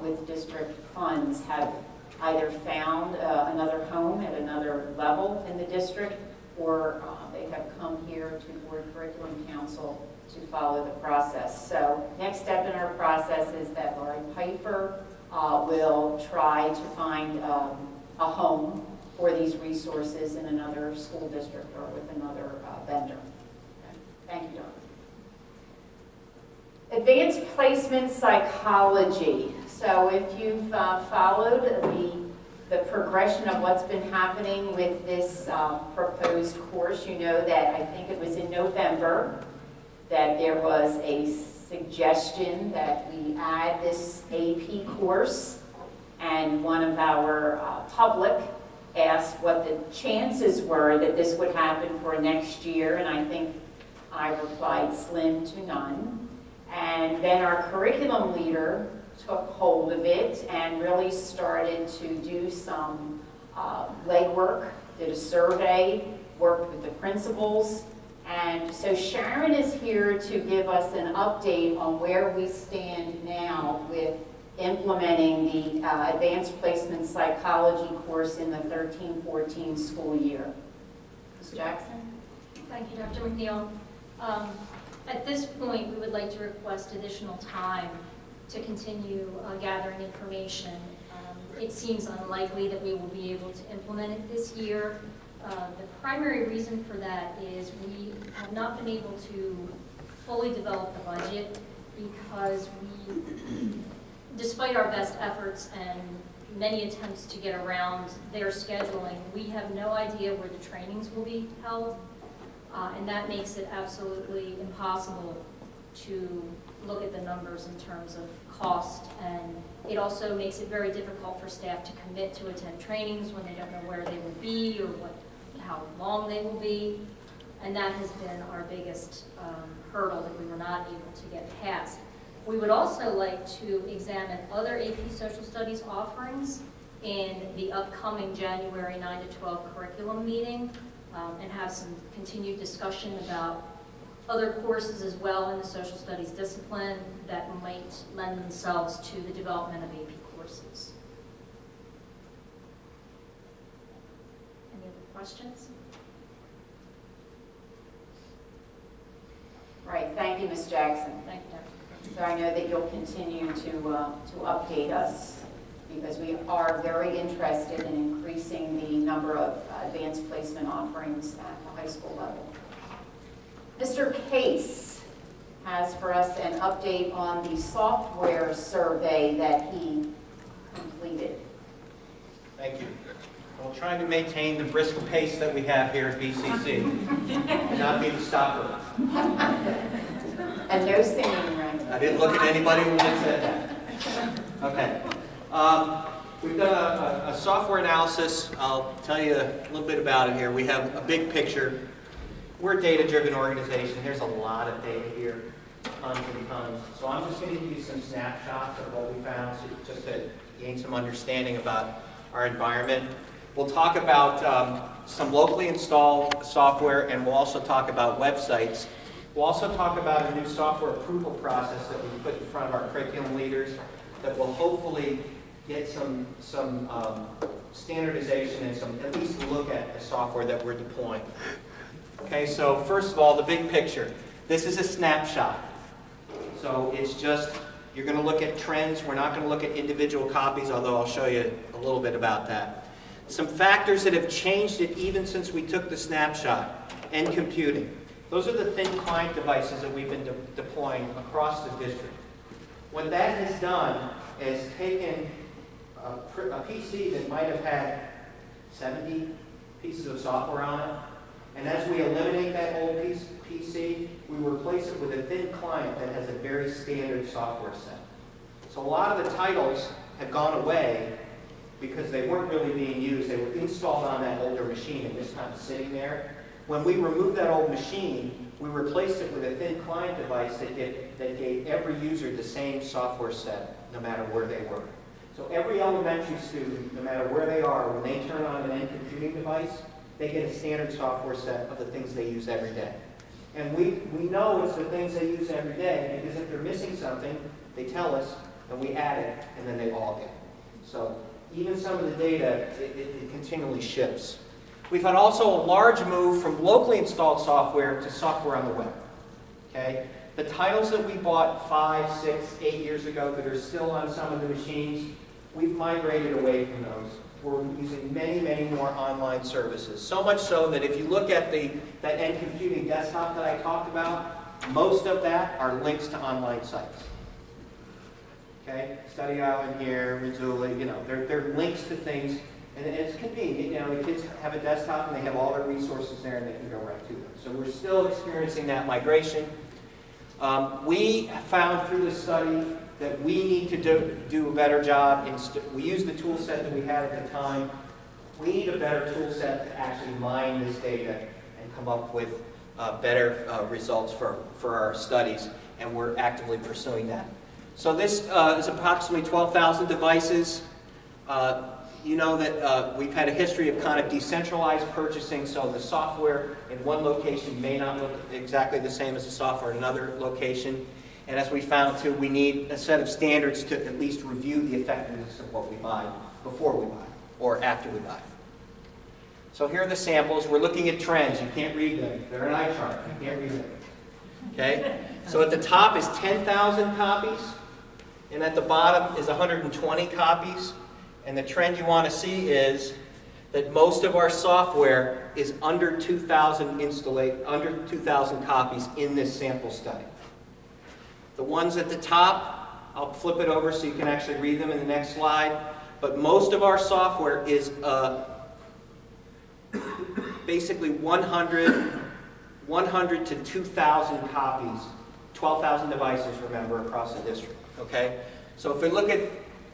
with district funds have either found another home at another level in the district, or they have come here to Board Curriculum Council to follow the process. So next step in our process is that Laurie Pfeiffer will try to find a home for these resources in another school district or with another vendor. Okay. Thank you, Dawn. Advanced placement psychology. So if you've followed the progression of what's been happening with this proposed course, you know that I think it was in November that there was a suggestion that we add this AP course, and one of our public asked what the chances were that this would happen for next year, and I think I replied slim to none. And then our curriculum leader took hold of it and really started to do some legwork, did a survey, worked with the principals. And so Sharon is here to give us an update on where we stand now with implementing the Advanced Placement Psychology course in the 13-14 school year. Ms. Jackson? Thank you, Dr. McNeil. At this point, we would like to request additional time to continue gathering information. It seems unlikely that we will be able to implement it this year. The primary reason for that is we have not been able to fully develop the budget because we, despite our best efforts and many attempts to get around their scheduling, we have no idea where the trainings will be held, and that makes it absolutely impossible to look at the numbers in terms of cost, and it also makes it very difficult for staff to commit to attend trainings when they don't know where they will be or how long they will be, and that has been our biggest hurdle that we were not able to get past. We would also like to examine other AP Social Studies offerings in the upcoming January 9 to 12 curriculum meeting and have some continued discussion about other courses as well in the social studies discipline that might lend themselves to the development of AP courses. Any other questions? Right, thank you, Ms. Jackson. Thank you, Dr. So I know that you'll continue to update us because we are very interested in increasing the number of advanced placement offerings at the high school level. Mr. Case has for us an update on the software survey that he completed. Thank you. Well, trying to maintain the brisk pace that we have here at BCC and not be the stopper. And no singing, right? I didn't look at anybody when I said that. Okay. We've done a software analysis. I'll tell you a little bit about it here. We have a big picture. We're a data-driven organization. There's a lot of data here, tons and tons. So I'm just going to give you some snapshots of what we found, so just to gain some understanding about our environment. We'll talk about some locally installed software, and we'll also talk about websites. We'll also talk about a new software approval process that we put in front of our curriculum leaders that will hopefully get some standardization and some at least look at the software that we're deploying. Okay, so first of all, the big picture. This is a snapshot. So it's just, you're going to look at trends. We're not going to look at individual copies, although I'll show you a little bit about that. Some factors that have changed it even since we took the snapshot. And computing. Those are the thin client devices that we've been deploying across the district. What that has done is taken a PC that might have had 70 pieces of software on it, and as we eliminate that old PC, we replace it with a thin client that has a very standard software set. So a lot of the titles have gone away because they weren't really being used. They were installed on that older machine and just kind of sitting there. When we removed that old machine, we replaced it with a thin client device that gave every user the same software set, no matter where they were. So every elementary student, no matter where they are, when they turn on an end computing device, they get a standard software set of the things they use every day. And we know it's the things they use every day, because if they're missing something, they tell us, and we add it, and then they all get it. So even some of the data, it continually shifts. We've had also a large move from locally installed software to software on the web. Okay? The titles that we bought 5, 6, 8 years ago that are still on some of the machines, we've migrated away from those. We're using many, many more online services. So much so that if you look at that end computing desktop that I talked about, most of that are links to online sites. Okay? Study Island here, Missoula, you know, they're links to things. And it's convenient, you know, the kids have a desktop and they have all their resources there and they can go right to them. So we're still experiencing that migration. We found through the study that we need to do a better job. We used the tool set that we had at the time. We need a better tool set to actually mine this data and come up with better results for our studies, and we're actively pursuing that. So this is approximately 12,000 devices. You know that we've had a history of kind of decentralized purchasing, so the software in one location may not look exactly the same as the software in another location. And as we found too, we need a set of standards to at least review the effectiveness of what we buy before we buy or after we buy. So here are the samples. We're looking at trends. You can't read them. They're an eye chart. You can't read them. Okay? So at the top is 10,000 copies, and at the bottom is 120 copies. And the trend you want to see is that most of our software is under 2,000 copies in this sample study. The ones at the top, I'll flip it over so you can actually read them in the next slide. But most of our software is basically 100 to 2,000 copies, 12,000 devices, remember, across the district. Okay? So if we look at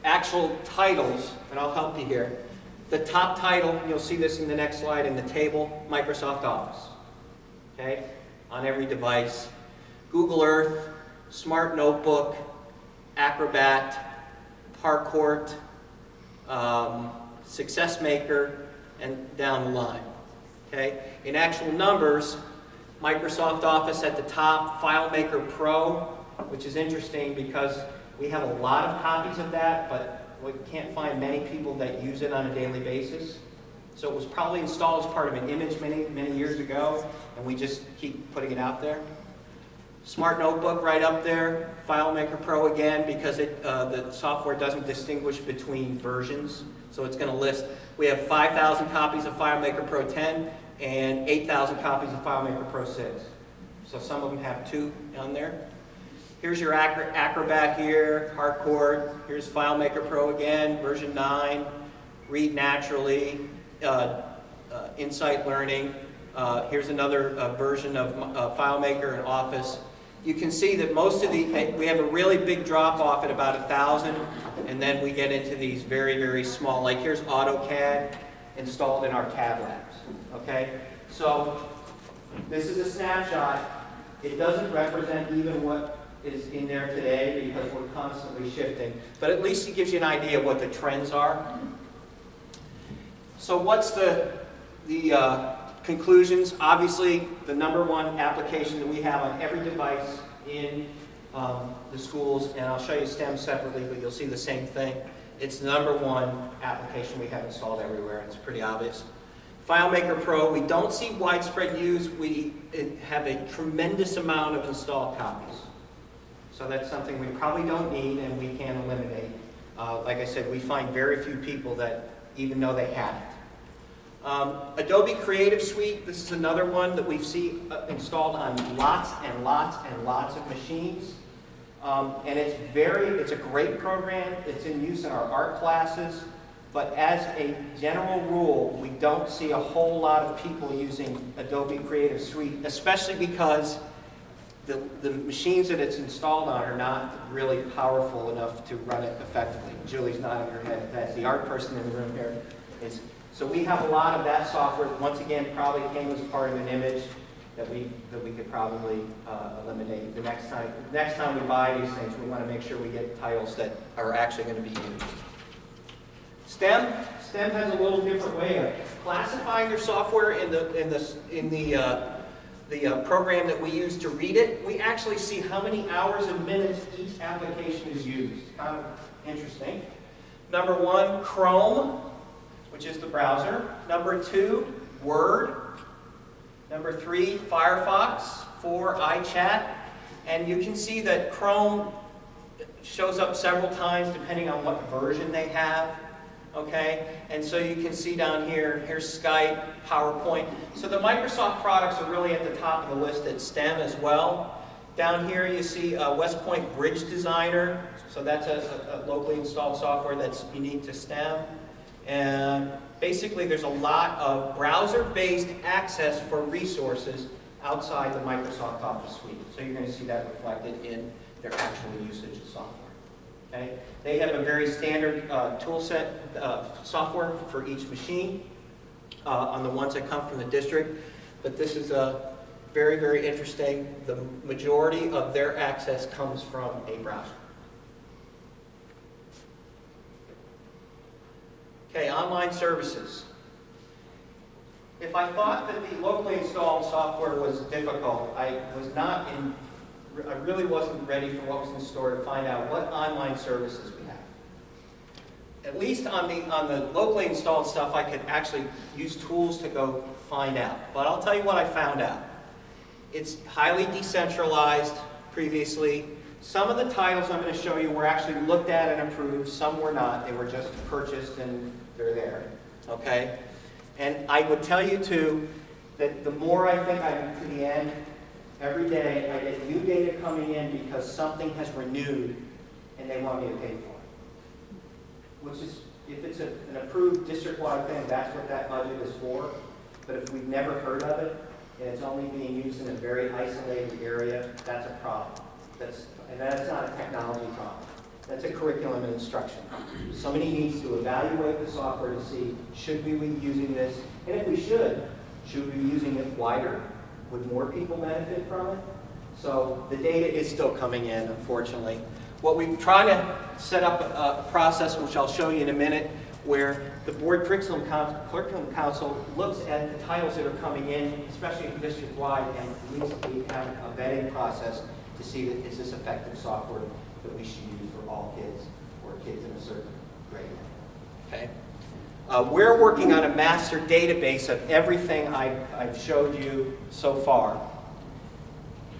actual titles, and I'll help you here. The top title, you'll see this in the next slide in the table, Microsoft Office. Okay? On every device. Google Earth, Smart Notebook, Acrobat, Parcourt, Success Maker, and down the line. Okay? In actual numbers, Microsoft Office at the top, FileMaker Pro, which is interesting because we have a lot of copies of that, but we can't find many people that use it on a daily basis. So it was probably installed as part of an image many years ago, and we just keep putting it out there. Smart Notebook right up there, FileMaker Pro again, because the software doesn't distinguish between versions. So it's going to list, we have 5,000 copies of FileMaker Pro 10 and 8,000 copies of FileMaker Pro 6. So some of them have 2 on there. Here's your Acrobat here, Harcourt. Here's FileMaker Pro again, version 9. Read Naturally, Insight Learning. Here's another version of FileMaker and Office. you can see that most of we have a really big drop off at about 1,000, and then we get into these very, very small, like here's AutoCAD installed in our CAD labs, okay? So this is a snapshot. It doesn't represent even what is in there today because we're constantly shifting, but at least it gives you an idea of what the trends are. So what's the conclusions? Obviously, the #1 application that we have on every device in the schools, and I'll show you STEM separately, but you'll see the same thing. It's the #1 application we have installed everywhere, and it's pretty obvious. FileMaker Pro, we don't see widespread use. We have a tremendous amount of installed copies. So that's something we probably don't need and we can eliminate. Like I said, we find very few people that even know they have it. Adobe Creative Suite, this is another one that we see installed on lots and lots and lots of machines. And it's a great program. It's in use in our art classes. But as a general rule, we don't see a whole lot of people using Adobe Creative Suite, especially because the machines that it's installed on are not really powerful enough to run it effectively. Julie's nodding her head. That's the art person in the room here. So we have a lot of that software. Once again, probably came as part of an image that we could probably eliminate. The next time we buy these things, we want to make sure we get titles that are actually going to be used. STEM has a little different way of classifying your software in the program that we use to read it. We actually see how many hours and minutes each application is used. Kind of interesting. #1, Chrome, which is the browser. #2, Word. #3, Firefox. 4, iChat. And you can see that Chrome shows up several times depending on what version they have. Okay, and so you can see down here, here's Skype, PowerPoint. So the Microsoft products are really at the top of the list at STEM as well. Down here you see West Point Bridge Designer. So that's a locally installed software that's unique to STEM. And basically there's a lot of browser-based access for resources outside the Microsoft Office suite. So you're going to see that reflected in their actual usage of software. Okay? They have a very standard tool set software for each machine on the ones that come from the district. But this is very, very interesting. The majority of their access comes from a browser. Okay, online services. If I thought that the locally installed software was difficult, I really wasn't ready for what was in store to find out what online services we have. At least on the locally installed stuff, I could actually use tools to go find out. But I'll tell you what I found out. It's highly decentralized previously. Some of the titles I'm going to show you were actually looked at and approved. Some were not. They were just purchased and they're there. Okay? And I would tell you too that the more I think I'm to the end, every day I get new data coming in because something has renewed and they want me to pay for it. Which is, if it's an approved district-wide thing, that's what that budget is for. But if we've never heard of it and it's only being used in a very isolated area, that's a problem. And that's not a technology problem. That's a curriculum and instruction. Somebody needs to evaluate the software to see, should we be using this? And if we should we be using it wider? Would more people benefit from it? So the data is still coming in, unfortunately. What we're trying to set up a process, which I'll show you in a minute, where the Board Curriculum Council looks at the titles that are coming in, especially district-wide, and needs to have a vetting process to see that is this effective software that we should use for all kids or kids in a certain grade. Okay? We're working on a master database of everything I've showed you so far,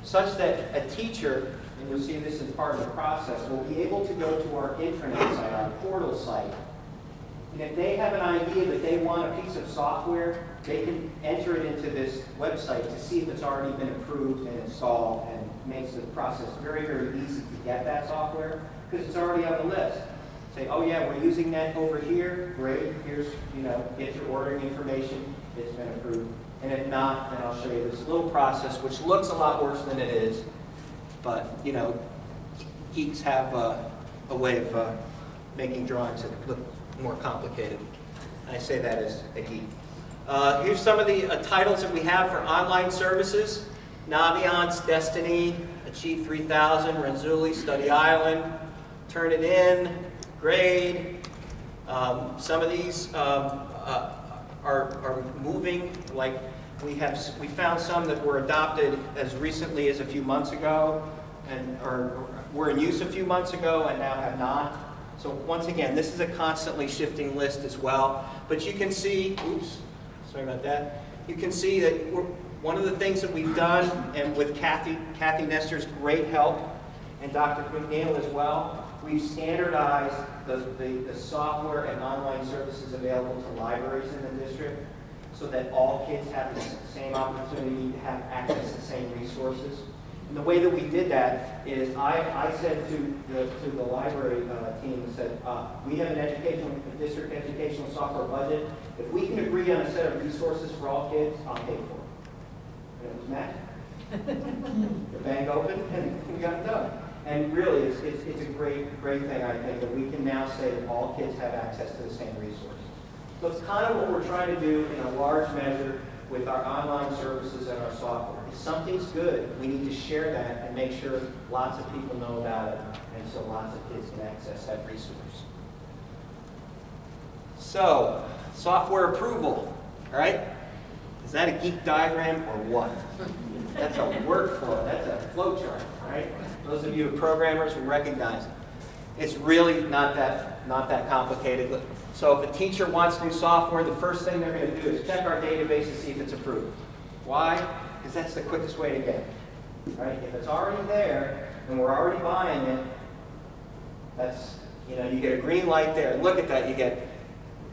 such that a teacher, and you'll see this as part of the process, will be able to go to our intranet site, our portal site, and if they have an idea that they want a piece of software, they can enter it into this website to see if it's already been approved and installed, and makes the process very, very easy to get that software because it's already on the list. Say, oh yeah, we're using that over here, great, here's, get your ordering information, it's been approved. And if not, then I'll show you this little process, which looks a lot worse than it is. But, you know, geeks have a way of making drawings that look more complicated. I say that as a geek. Here's some of the titles that we have for online services. Naviance, Destiny, Achieve 3000, Renzulli, Study Island, Turnitin, Grade. Some of these are moving, like we found some that were adopted as recently as a few months ago, and were in use a few months ago and now have not. So once again, this is a constantly shifting list as well. But you can see, oops, sorry about that. You can see that one of the things that we've done, and with Kathy Nestor's great help, and Dr. McNeil as well, we've standardized the software and online services available to libraries in the district so that all kids have the same opportunity to have access to the same resources. And the way that we did that is I said to the library team, said, we have a district educational software budget. If we can agree on a set of resources for all kids, I'll pay for it. And it was magic. The bank opened and we got it done. And really, it's a great thing, I think, that we can now say that all kids have access to the same resources. So it's kind of what we're trying to do in a large measure with our online services and our software. If something's good, we need to share that and make sure lots of people know about it, and so lots of kids can access that resource. So, software approval, all right? Is that a geek diagram or what? That's a workflow, that's a flow chart, all right? Those of you who are programmers will recognize it. It's really not that complicated. So if a teacher wants new software, the first thing they're going to do is check our database to see if it's approved. Why? Because that's the quickest way to get it. Right? If it's already there and we're already buying it, that's, you know, you get a green light there. And look at that, you get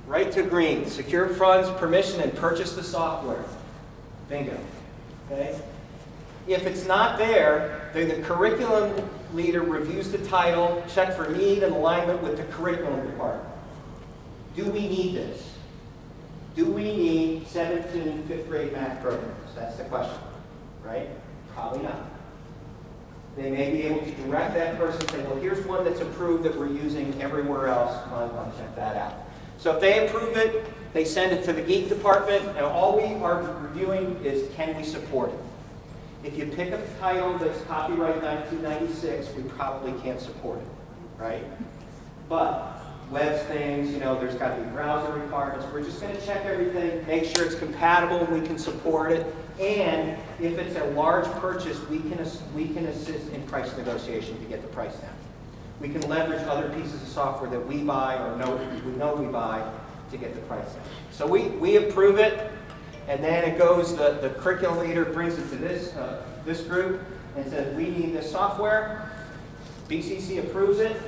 right to green, secure funds, permission, and purchase the software. Bingo. Okay? If it's not there, then the curriculum leader reviews the title, check for need and alignment with the curriculum department. Do we need this? Do we need 17 fifth grade math programs? That's the question, right? Probably not. They may be able to direct that person and say, well, here's one that's approved that we're using everywhere else. I'll check that out. So if they approve it, they send it to the geek department, and all we are reviewing is, can we support it? If you pick a title that's copyright 1996, we probably can't support it, right? But web things, you know, there's got to be browser requirements. We're just going to check everything, make sure it's compatible, and we can support it. And if it's a large purchase, we can assist in price negotiation to get the price down. We can leverage other pieces of software that we buy or we know we buy to get the price down. So we approve it, and then it goes, the curriculum leader brings it to this group and says, we need this software. BCC approves it,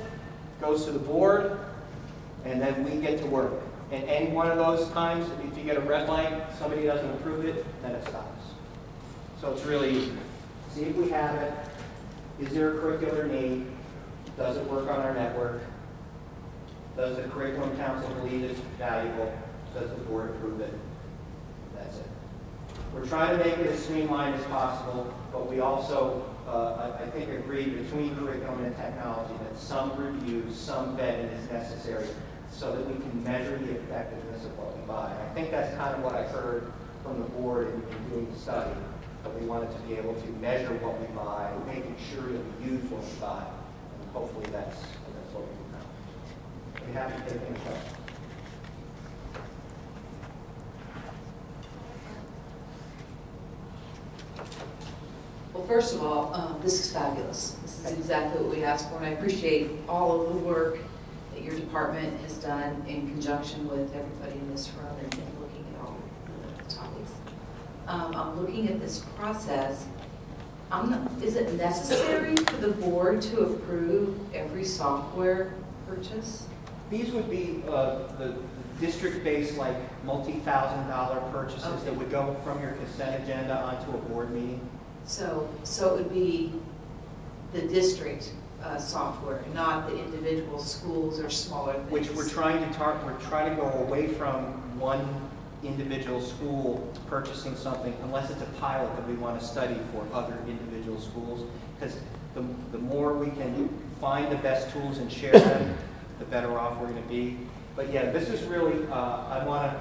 goes to the board, and then we get to work. And any one of those times, if you get a red light, somebody doesn't approve it, then it stops. So it's really easy. See if we have it. Is there a curricular need? Does it work on our network? Does the curriculum council believe it's valuable? Does the board approve it? That's it. We're trying to make it as streamlined as possible, but we also, I think, agree between curriculum and technology that some review, some vetting is necessary so that we can measure the effectiveness of what we buy. And I think that's kind of what I heard from the board in doing the study, that we wanted to be able to measure what we buy, making sure that we use what we buy. And hopefully that's what we found. I'd be happy to take any questions. Well, first of all, this is fabulous. This is exactly what we asked for, and I appreciate all of the work that your department has done in conjunction with everybody in this room and looking at all the topics. I'm looking at this process. Is it necessary for the board to approve every software purchase? These would be the district-based, like, multi-$1,000 purchases that would go from your consent agenda onto a board meeting. So it would be the district software, not the individual schools or smaller things. Which we're trying to go away from one individual school purchasing something, unless it's a pilot that we want to study for other individual schools. Because the more we can find the best tools and share them, the better off we're going to be. But yeah, this is really, I want to,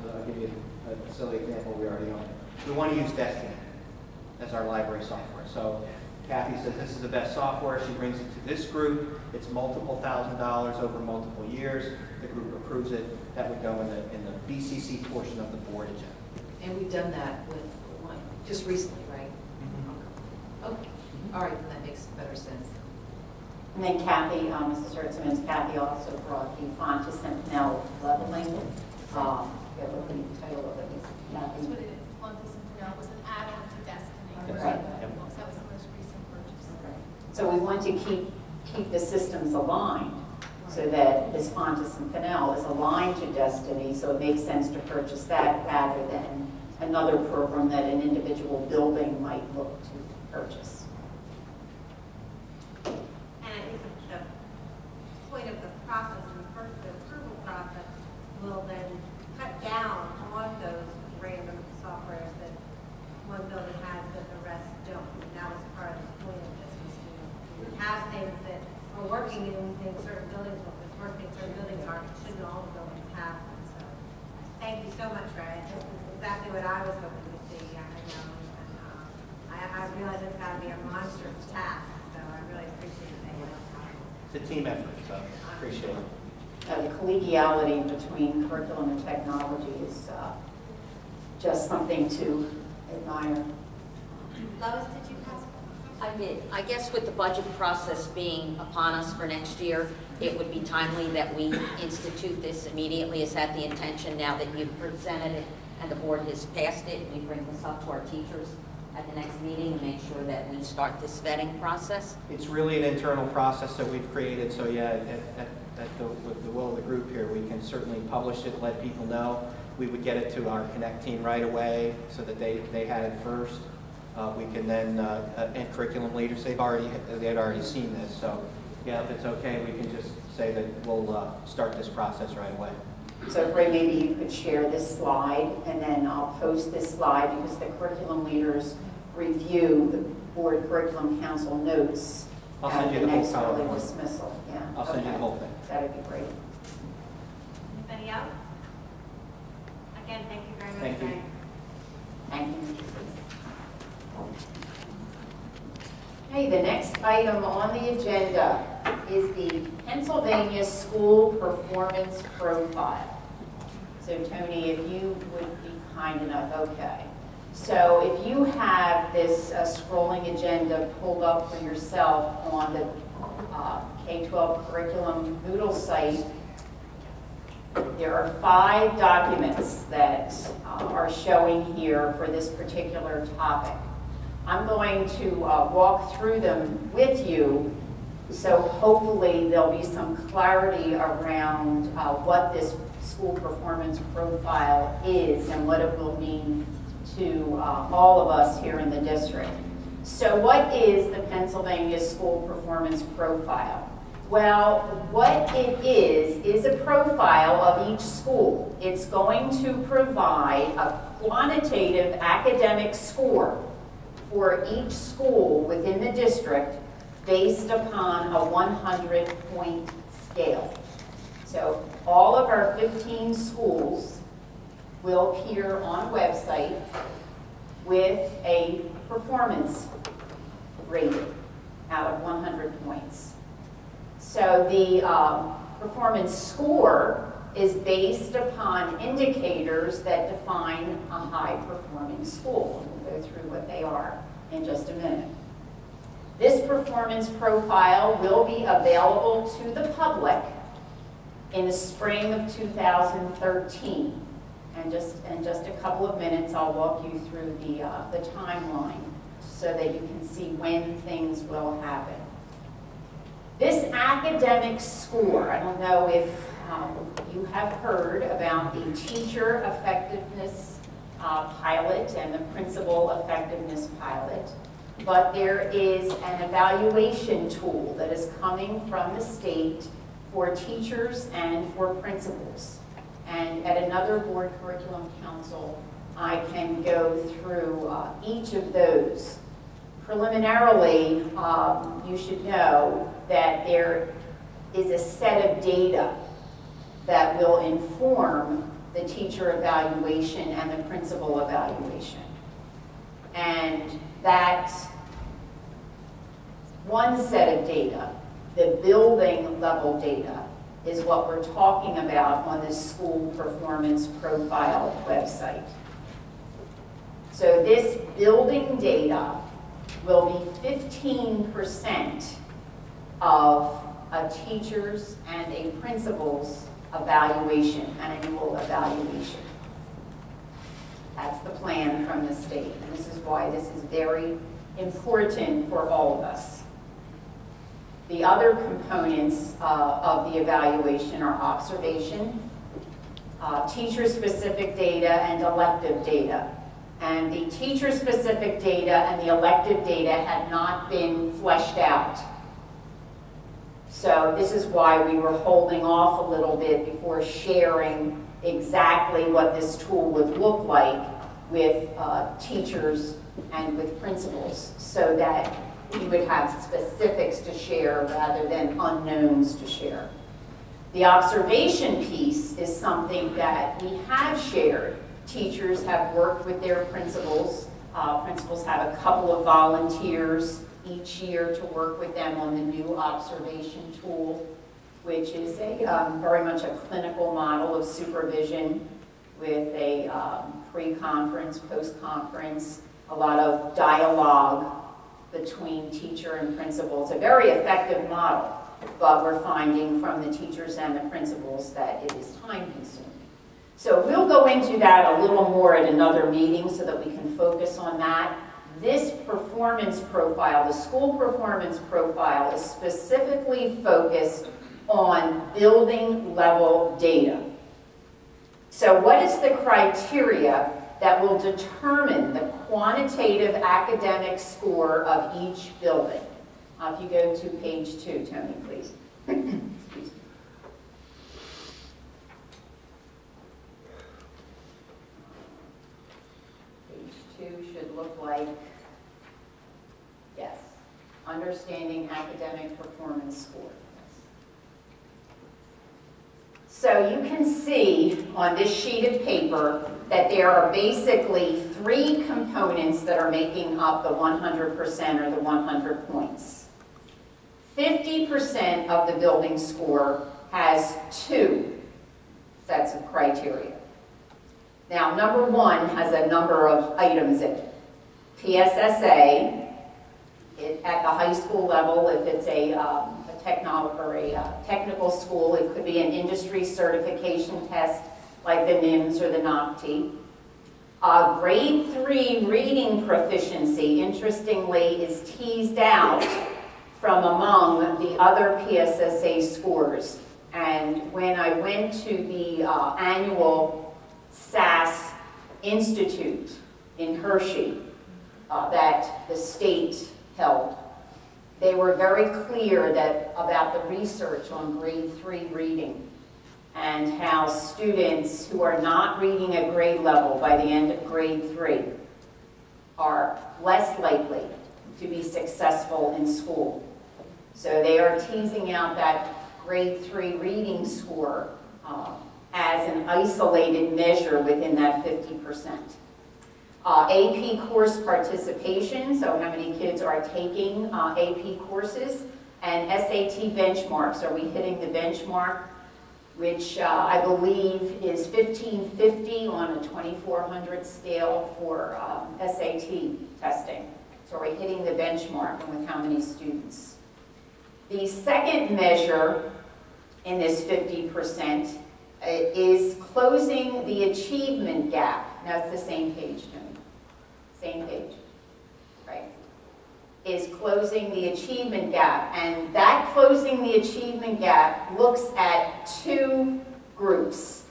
I'll give you a silly example we already own. We want to use Destiny as our library software. So Kathy says this is the best software. She brings it to this group. It's multiple $1,000s over multiple years. The group approves it. That would go in the BCC portion of the board agenda. And we've done that with one, just recently, right? Okay, all right, then that makes better sense. And then Kathy, Mrs. Hertzman's Kathy also brought the Fontes and Pinel leveling. Forget what the title of it is. That's what it is. Fontes and Pinel was an add-on to Destiny. Right. That was the most recent purchase. So we want to keep the systems aligned so that this Fontes and Pinel is aligned to Destiny, so it makes sense to purchase that rather than another program that an individual building might look to purchase. And I think the point of the process and the approval process will then cut down on those random softwares that one building has that the rest don't. And that was part of the point of this, was to have things that are working in certain buildings, but what's working in certain buildings shouldn't all the buildings have them. So thank you so much, Ray. This is exactly what I was hoping to see. I realize it's got to be a monstrous task, so I really appreciate it. It's a team effort, so I appreciate it. The collegiality between curriculum and technology is just something to admire. Lois, did you pass? I did. I guess with the budget process being upon us for next year, it would be timely that we institute this immediately. Is that the intention now that you've presented it and the board has passed it? We bring this up to our teachers at the next meeting and make sure that we start this vetting process? It's really an internal process that we've created, so yeah, with the will of the group here, we can certainly publish it, let people know. We would get it to our Connect team right away so that they had it first. We can then, and curriculum leaders, they had already seen this, so yeah, if it's okay, we can just say that we'll start this process right away. So Ray, maybe you could share this slide, and then I'll post this slide because the curriculum leaders review the board curriculum council notes I'll send you the whole PowerPoint. dismissal. Yeah. I'll send you the whole thing. That'd be great. Anybody else? Again, thank you very much. Thank you. Ray. Thank you. Okay, the next item on the agenda is the Pennsylvania School Performance Profile. So Tony, if you would be kind enough, okay. So if you have this scrolling agenda pulled up for yourself on the K-12 curriculum Moodle site, there are 5 documents that are showing here for this particular topic. I'm going to walk through them with you, so hopefully there'll be some clarity around what this school performance profile is and what it will mean to all of us here in the district. So what is the Pennsylvania School Performance Profile? Well, what it is a profile of each school. It's going to provide a quantitative academic score for each school within the district based upon a 100-point scale. So all of our 15 schools will appear on a website with a performance rating out of 100 points. So the performance score is based upon indicators that define a high-performing school. We'll go through what they are in just a minute. This performance profile will be available to the public in the spring of 2013. And in just a couple of minutes, I'll walk you through the timeline so that you can see when things will happen. This academic score, I don't know if you have heard about the teacher effectiveness pilot and the principal effectiveness pilot, but there is an evaluation tool that is coming from the state for teachers and for principals. And at another board curriculum council, I can go through each of those Preliminarily, you should know that there is a set of data that will inform the teacher evaluation and the principal evaluation. And that one set of data, the building level data, is what we're talking about on the school performance profile website. So this building data will be 15% of a teacher's and a principal's evaluation, annual evaluation. That's the plan from the state, and this is why this is very important for all of us. The other components of the evaluation are observation, teacher-specific data, and elective data. And the teacher-specific data and the elective data had not been fleshed out. So this is why we were holding off a little bit before sharing exactly what this tool would look like with teachers and with principals, so that we would have specifics to share rather than unknowns to share. The observation piece is something that we have shared. Teachers have worked with their principals. Principals have a couple of volunteers each year to work with them on the new observation tool, which is a very much a clinical model of supervision with a pre-conference, post-conference, a lot of dialogue between teacher and principal. It's a very effective model, but we're finding from the teachers and the principals that it is time-consuming. So we'll go into that a little more at another meeting so that we can focus on that. This performance profile, the school performance profile, is specifically focused on building level data. So what is the criteria that will determine the quantitative academic score of each building? If you go to page 2, Tony, please. Excuse me. Page 2 should look like, yes, understanding academic performance score. So you can see on this sheet of paper that there are basically 3 components that are making up the 100% or the 100 points. 50% of the building score has 2 sets of criteria. Now, number 1 has a number of items in it. PSSA, at the high school level, if it's a technical school, it could be an industry certification test like the NIMS or the NOCTI. Grade 3 reading proficiency, interestingly, is teased out from among the other PSSA scores. And when I went to the annual SAS Institute in Hershey that the state held, they were very clear about the research on grade 3 reading and how students who are not reading at grade level by the end of grade 3 are less likely to be successful in school. So they are teasing out that grade 3 reading score as an isolated measure within that 50%. AP course participation, so how many kids are taking AP courses, and SAT benchmarks. Are we hitting the benchmark, which I believe is 1550 on a 2400 scale for SAT testing. So are we hitting the benchmark, and with how many students? The second measure in this 50% is closing the achievement gap. Now it's the same page, Tony. Same page, right? Is closing the achievement gap. And that closing the achievement gap looks at 2 groups.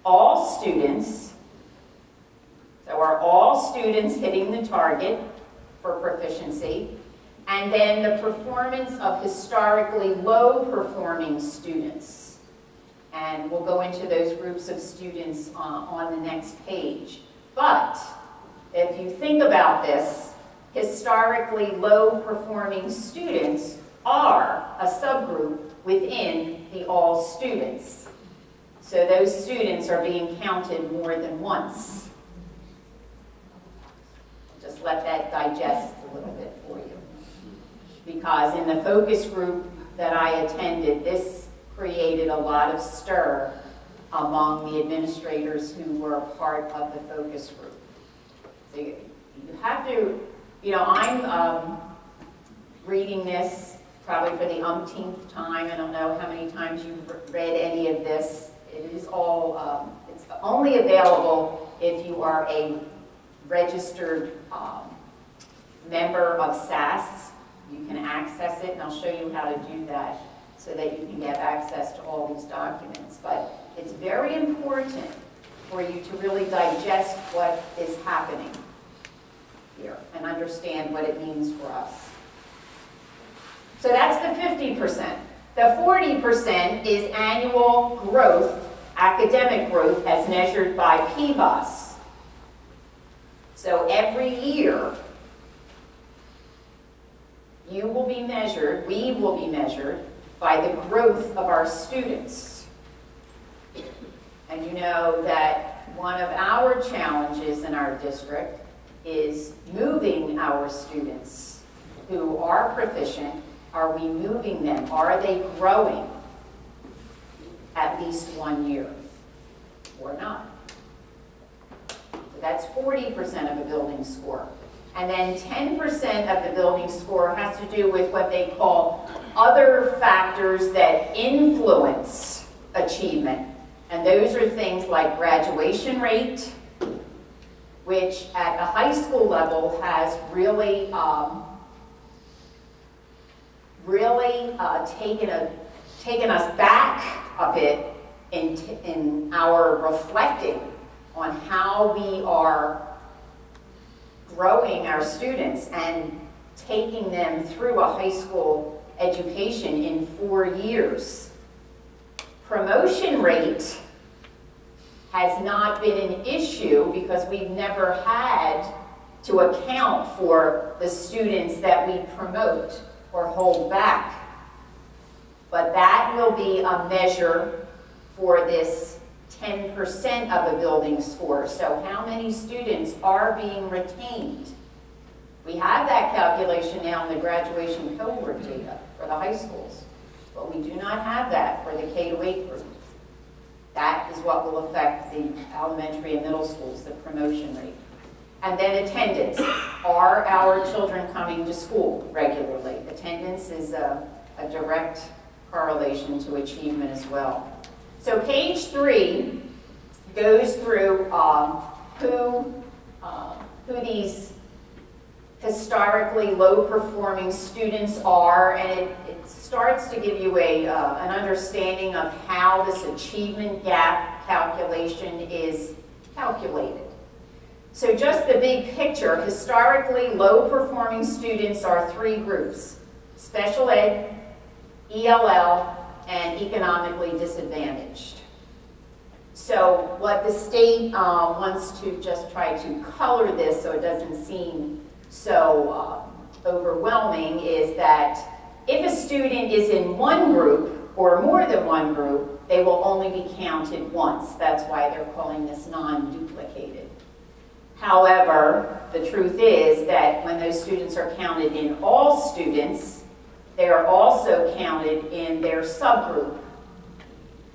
All students, so are all students hitting the target for proficiency, and then the performance of historically low performing students. And we'll go into those groups of students on the next page. But if you think about this, historically low-performing students are a subgroup within the all students. So those students are being counted more than once. Just let that digest a little bit for you. Because in the focus group that I attended, this created a lot of stir among the administrators who were part of the focus group. So you have to, you know, I'm reading this probably for the umpteenth time. I don't know how many times you've read any of this. It is all, it's only available if you are a registered member of SAS. You can access it, and I'll show you how to do that so that you can get access to all these documents. But it's very important for you to really digest what is happening here and understand what it means for us. So that's the 50%. The 40% is annual growth, academic growth, as measured by PBOS. So every year, you will be measured, we will be measured by the growth of our students. And you know that one of our challenges in our district is moving our students who are proficient. Are we moving them? Are they growing at least 1 year or not? So that's 40% of a building score. And then 10% of the building score has to do with what they call other factors that influence achievement. And those are things like graduation rate, which at the high school level has really, taken us back a bit in our reflecting on how we are growing our students and taking them through a high school education in 4 years. Promotion rate has not been an issue because we've never had to account for the students that we promote or hold back. But that will be a measure for this 10% of a building score. So how many students are being retained? We have that calculation now in the graduation cohort data for the high schools, but we do not have that for the K-8 group. That is what will affect the elementary and middle schools, the promotion rate. And then attendance. Are our children coming to school regularly? Attendance is a direct correlation to achievement as well. So page 3 goes through who these historically low-performing students are, and it starts to give you an understanding of how this achievement gap calculation is calculated. So just the big picture, historically low-performing students are 3 groups: special ed, ELL, and economically disadvantaged. So what the state wants to just try to color this so it doesn't seem so overwhelming is that if a student is in one group or more than one group, they will only be counted once. That's why they're calling this non-duplicated. However, the truth is that when those students are counted in all students, they are also counted in their subgroup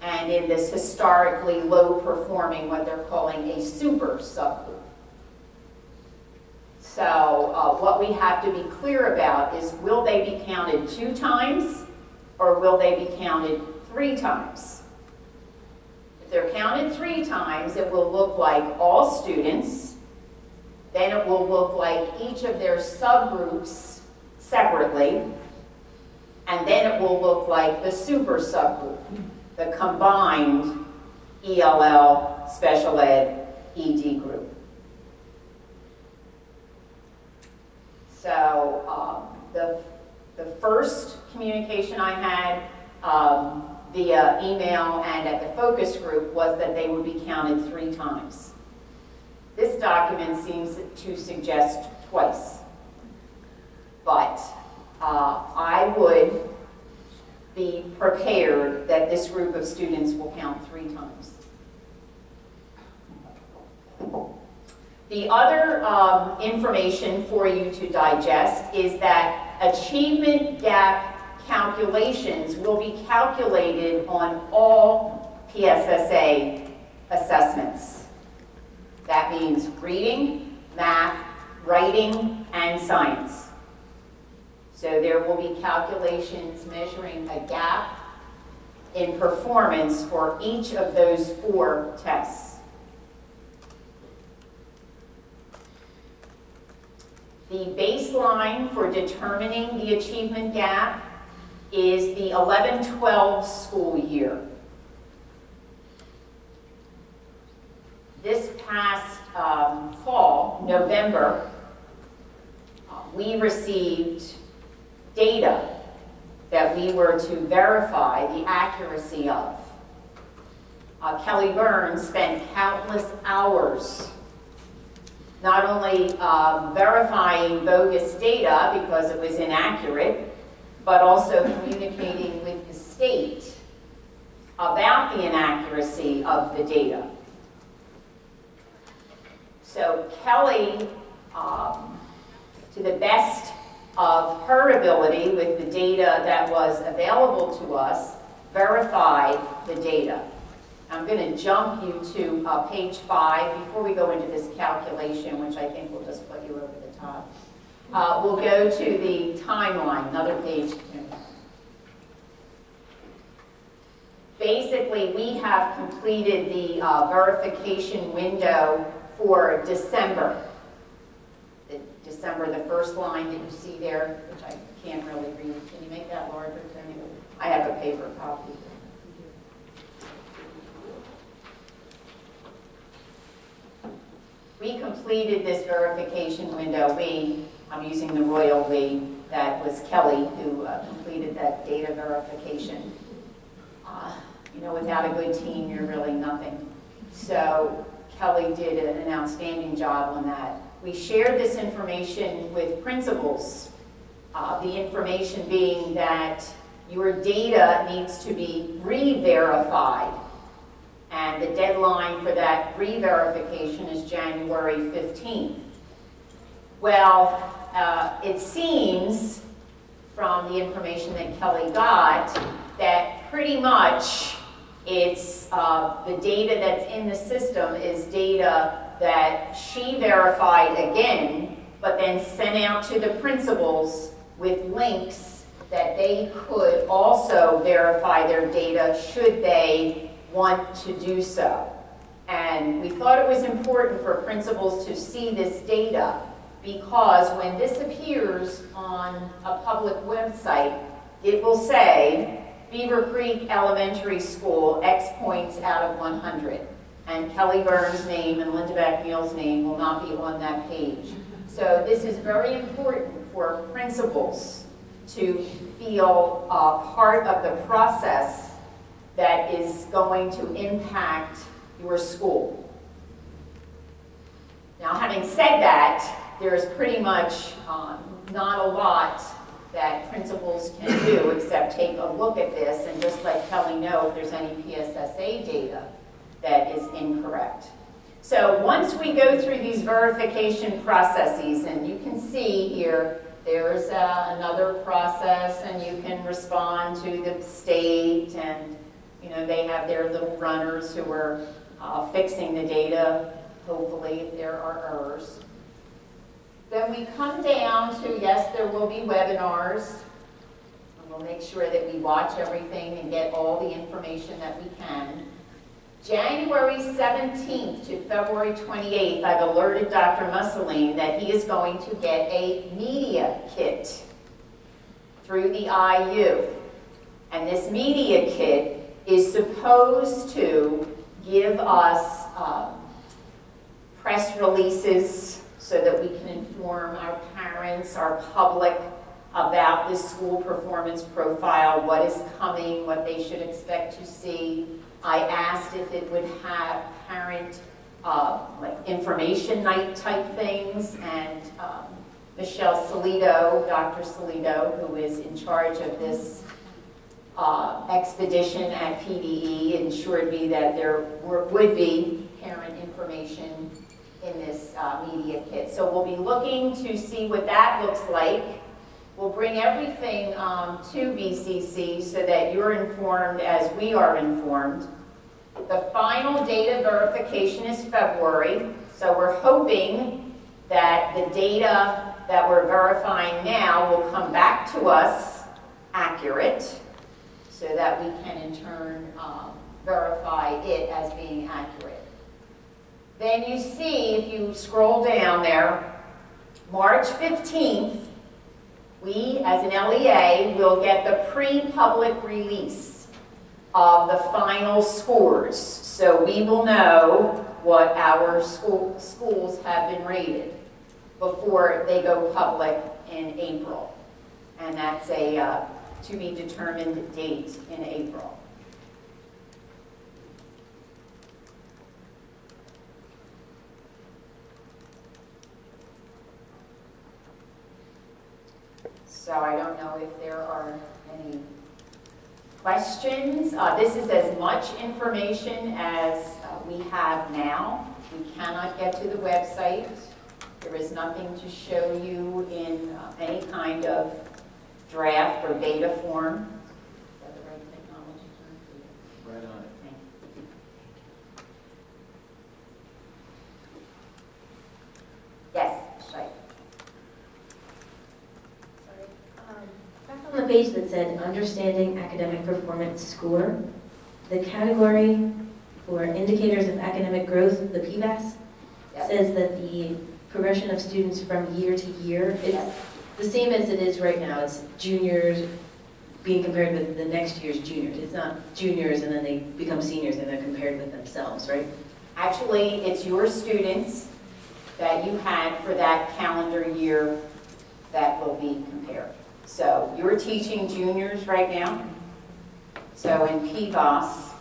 and in this historically low-performing, what they're calling a super subgroup. So what we have to be clear about is, will they be counted 2 times or will they be counted 3 times? If they're counted 3 times, it will look like all students. Then it will look like each of their subgroups separately. And then it will look like the super subgroup, the combined ELL, special ed, ED group. So the first communication I had via email and at the focus group was that they would be counted 3 times. This document seems to suggest twice. but I would be prepared that this group of students will count 3 times. The other information for you to digest is that achievement gap calculations will be calculated on all PSSA assessments. That means reading, math, writing, and science. So there will be calculations measuring a gap in performance for each of those 4 tests. The baseline for determining the achievement gap is the 11-12 school year. This past fall, November, we received data that we were to verify the accuracy of. Kelly Burns spent countless hours not only verifying bogus data because it was inaccurate, but also communicating with the state about the inaccuracy of the data. So Kelly, to the best of her ability with the data that was available to us, verified the data. I'm going to jump you to page 5 before we go into this calculation, which I think will just put you over the top. We'll go to the timeline, another page. Basically, we have completed the verification window for December. December, the first line that you see there, which I can't really read. Can you make that larger? I have a paper copy. We completed this verification window. I'm using the royal we, that was Kelly who completed that data verification. You know, without a good team, you're really nothing. So Kelly did an outstanding job on that. We shared this information with principals, the information being that your data needs to be re-verified. And the deadline for that re-verification is January 15th. Well, it seems from the information that Kelly got that pretty much it's the data that's in the system is data that she verified again, but then sent out to the principals with links that they could also verify their data should they want to do so. And we thought it was important for principals to see this data because when this appears on a public website, it will say Beaver Creek Elementary School, X points out of 100. And Kelly Burns' name and Linda McNeil's name will not be on that page. So this is very important for principals to feel part of the process that is going to impact your school. Now, having said that, there's pretty much not a lot that principals can do except take a look at this and just let Kelly know if there's any PSSA data that is incorrect. So once we go through these verification processes, and you can see here, there's another process, and you can respond to the state, and you know they have their little runners who are fixing the data, hopefully, if there are errors. Then we come down to, yes, there will be webinars, and we'll make sure that we watch everything and get all the information that we can. January 17th to February 28th, I've alerted Dr. Mussolini that he is going to get a media kit through the IU. And this media kit is supposed to give us press releases so that we can inform our parents, our public, about this school performance profile, what is coming, what they should expect to see. I asked if it would have parent like information night type things, and Michelle Salido, Dr. Salido, who is in charge of this expedition at PDE, assured me that there would be parent information in this media kit. So we'll be looking to see what that looks like. We'll bring everything to BCC so that you're informed as we are informed. The final data verification is February, so we're hoping that the data that we're verifying now will come back to us accurate so that we can in turn verify it as being accurate. Then you see, if you scroll down there, March 15th, we as an LEA will get the pre-public release of the final scores. So we will know what our schools have been rated before they go public in April. And that's a to be determined date in April. So I don't know if there are any questions. This is as much information as we have now. We cannot get to the website. There is nothing to show you in any kind of draft or beta form. Is that the right technology term? Right on it. Thank you. Yes, right. Back on the page that said Understanding Academic Performance Score, the category for indicators of academic growth, the PBAS, says that the progression of students from year to year, it's the same as it is right now. It's juniors being compared with the next year's juniors. It's not juniors and then they become seniors and they're compared with themselves, right? Actually, it's your students that you had for that calendar year that will be compared. So you're teaching juniors right now. So in PBAS,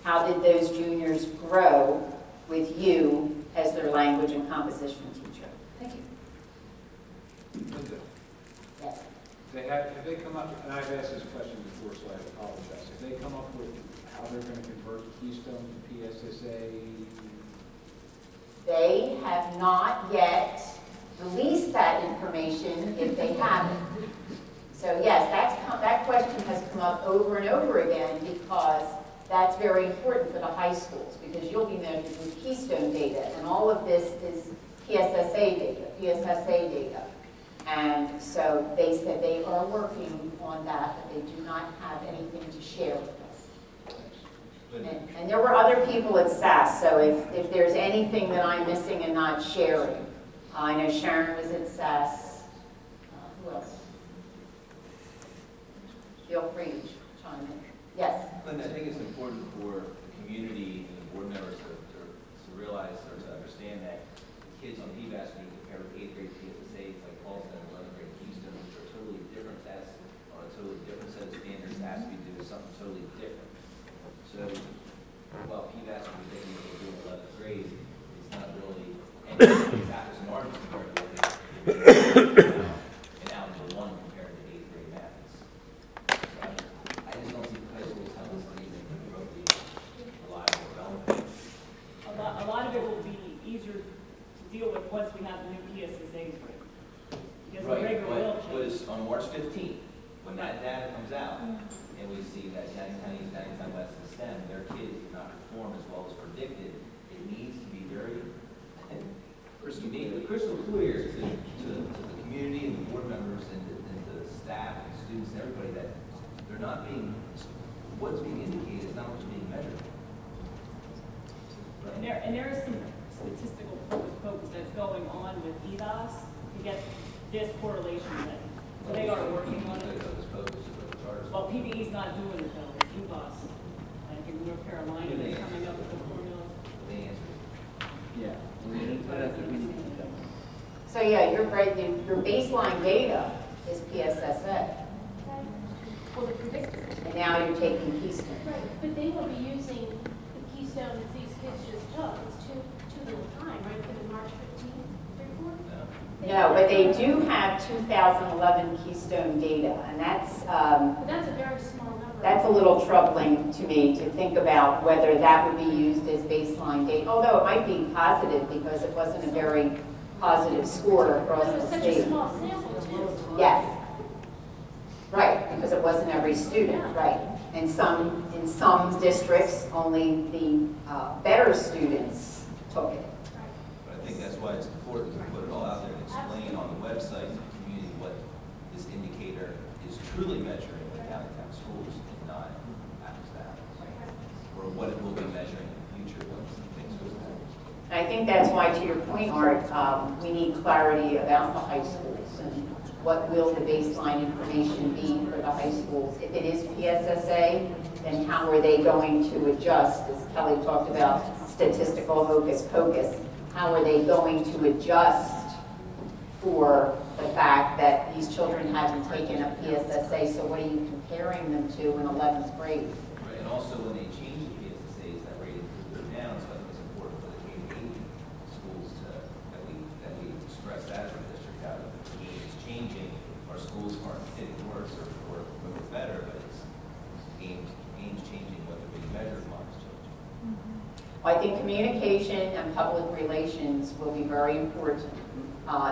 how did those juniors grow with you as their language and composition teacher? Thank you. Linda, Yes. have they come up, and I've asked this question before, so I apologize. Have they come up with how they're going to convert Keystone to PSSA? They have not yet released that information if they haven't. So yes, that question has come up over and over again because that's very important for the high schools because you'll be measured with Keystone data and all of this is PSSA data. And so they said they are working on that, but they do not have anything to share with us. And there were other people at SAS, so if there's anything that I'm missing and not sharing, I know Sharon was at SAS. Who else? Feel free to chime in. Yes? Linda, I think it's important for the community and the board members to realize or to understand that kids on PBAS being compared with 8th grade PSSA, it's like Paul said, 11th grade Keystone, which are totally different tests on a totally different set of standards, has to be doing something totally different. So while PBAS will be thinking they're doing 11th grade, it's not really anything apples and oranges compared to what they do in Algebra 1 compared to 8th grade math. I just don't see high schools how this is even remotely reliable or relevant. A lot of it will be easier to deal with once we have the new PSSAs written. Because the regular will change. But it's on March 15th, when that data comes out, and we see that Youngstown East, Youngstown West, and STEM, their kids do not perform as well as predicted, it needs to be very crystal clear to the community and the board members and the staff and students and everybody that they're not being, what's being indicated is not what's being measured. And there is some statistical focus that's going on with EDOS to get this correlation ready. So they are working on it. Well, PBE's not doing it though, it's EDOS. Like in North Carolina, they're coming up with the formulas. Yeah. So yeah, you're right, your baseline data is PSSA. For the predictor. And now you're taking Keystone. Right, but they will be using the Keystone that these kids just took. It's too little time, right, for the March 15th report? No, but they do have 2011 Keystone data, and that's, But that's a very small number. that's a little troubling to me to think about whether that would be used as baseline data, although it might be positive because it wasn't a very positive score across But it the was such state. a small sample too. Yes. Right, because it wasn't every student, right. In some districts, only the better students took it. But I think that's why it's important to put it all out there and explain on the website to the community what this indicator is truly measuring with downtown schools and not apples to apples. Or what it will be measuring in the future once things go forward. I think that's why, to your point, Art, we need clarity about the high schools and what will the baseline information be for the high schools. If it is PSSA, then how are they going to adjust? As Kelly talked about statistical hocus pocus, how are they going to adjust for the fact that these children haven't taken a PSSA? So what are you comparing them to in 11th grade? Right, and also when they change the PSSAs, that rating could go down, so I think it's important for the K-8 schools that we express that as a district, how the game is changing. Our schools aren't getting worse or better, but it's games changing what they're being measured upon as children. I think communication and public relations will be very important.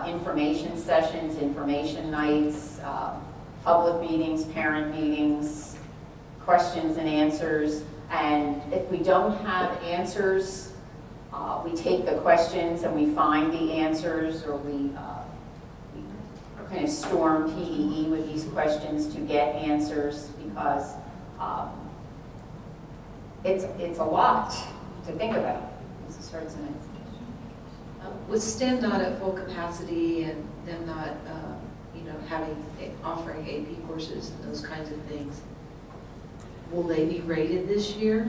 Information sessions, information nights, public meetings, parent meetings, questions and answers. And if we don't have answers, we take the questions and we find the answers, or we kind of storm PEE with these questions to get answers, because it's a lot to think about. Mrs. Hertzman. With STEM not at full capacity and them not, offering AP courses and those kinds of things, will they be rated this year?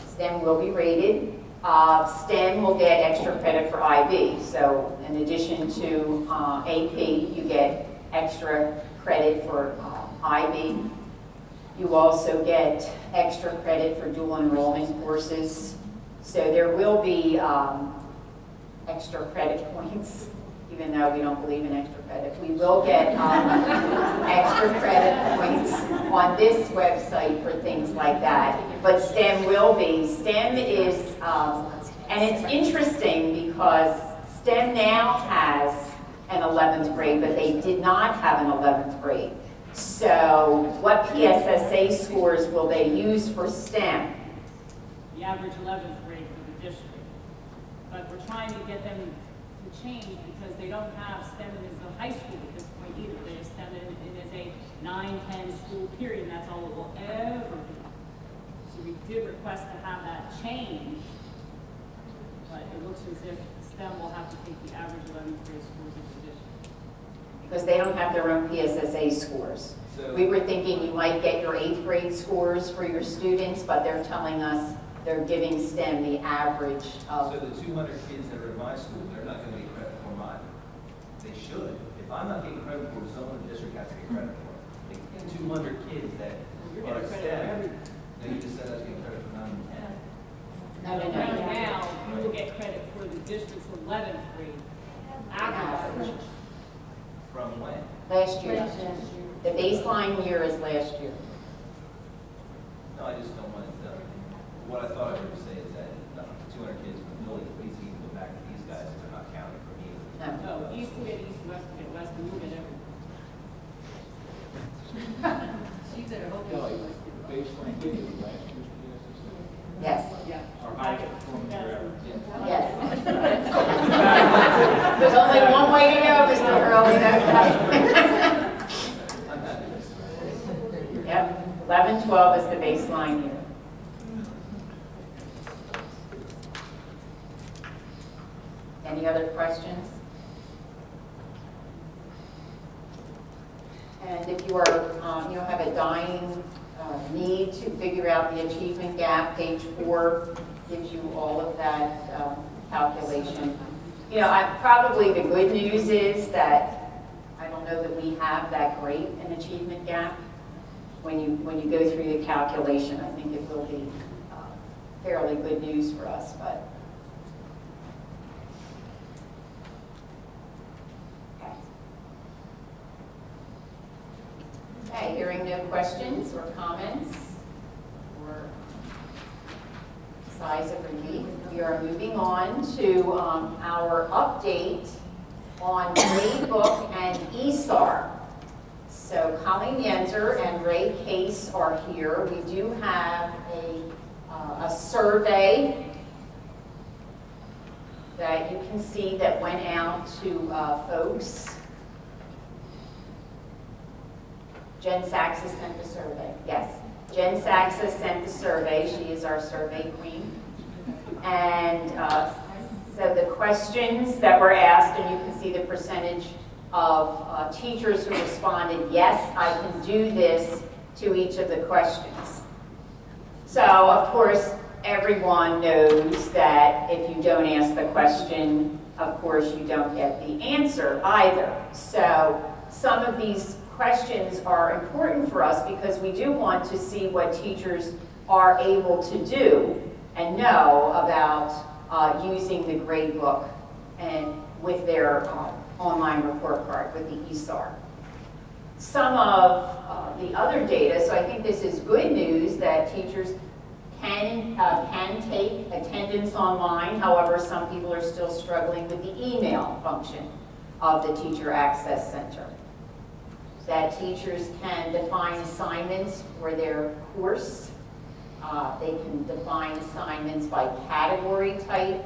STEM will be rated. STEM will get extra credit for IB. So in addition to AP, you get extra credit for IB. You also get extra credit for dual enrollment courses. So there will be extra credit points, even though we don't believe in extra credit. We will get extra credit points on this website for things like that. But STEM will be. STEM is, and it's interesting because STEM now has an 11th grade, but they did not have an 11th grade. So what PSSA scores will they use for STEM? The average 11th grade for the district. But we're trying to get them to change because they don't have STEM as a high school at this point either. They have STEM as a 9-10 school period, and that's all it will ever be. So we did request to have that change, but it looks as if STEM will have to take the average 11th grade schools of the district. Because they don't have their own PSSA scores. We were thinking you might get your 8th grade scores for your students, but they're telling us they're giving STEM the average of... So the 200 kids that are in my school, they're not going to get credit for mine. They should. If I'm not getting credit for it, someone in the district has to get credit for it. Like 200 kids that are STEM, then you just said I was getting credit for 9 and 10. No. Now, you will get credit for the district's 11th grade average. From when? Last year. The baseline year is last year. No, I just don't want it to. What I thought I heard you say is that 200 kids from the building, please even go back to these guys if they're not counting for me. No, east will get east, west will get west, and you'll get everything. You better hope the baseline data of last year's PSSA. Yes. Yeah. Our highest performing year ever. Yes. There's only one way to go, Mr. Hurley. Yep, 11-12 is the baseline year. Any other questions? And if you are, have a dying need to figure out the achievement gap, page 4 gives you all of that calculation. Probably the good news is that I don't know that we have that great an achievement gap. When you go through the calculation, I think it will be fairly good news for us. But Hearing no questions or comments or sighs of relief, we are moving on to our update on Gradebook and ESAR. So Colleen Yenzer and Ray Case are here. We do have a survey that you can see that went out to folks. Jen Saxes sent the survey, yes. Jen Saxes sent the survey. She is our survey queen. And so the questions that were asked, and you can see the percentage of teachers who responded, yes, I can do this, to each of the questions. So, of course, everyone knows that if you don't ask the question, of course, you don't get the answer either. So, some of these questions are important for us because we do want to see what teachers are able to do and know about using the gradebook and with their online report card with the ESAR. Some of the other data, so I think this is good news that teachers can take attendance online. However, some people are still struggling with the email function of the Teacher Access Center. That teachers can define assignments for their course. They can define assignments by category type,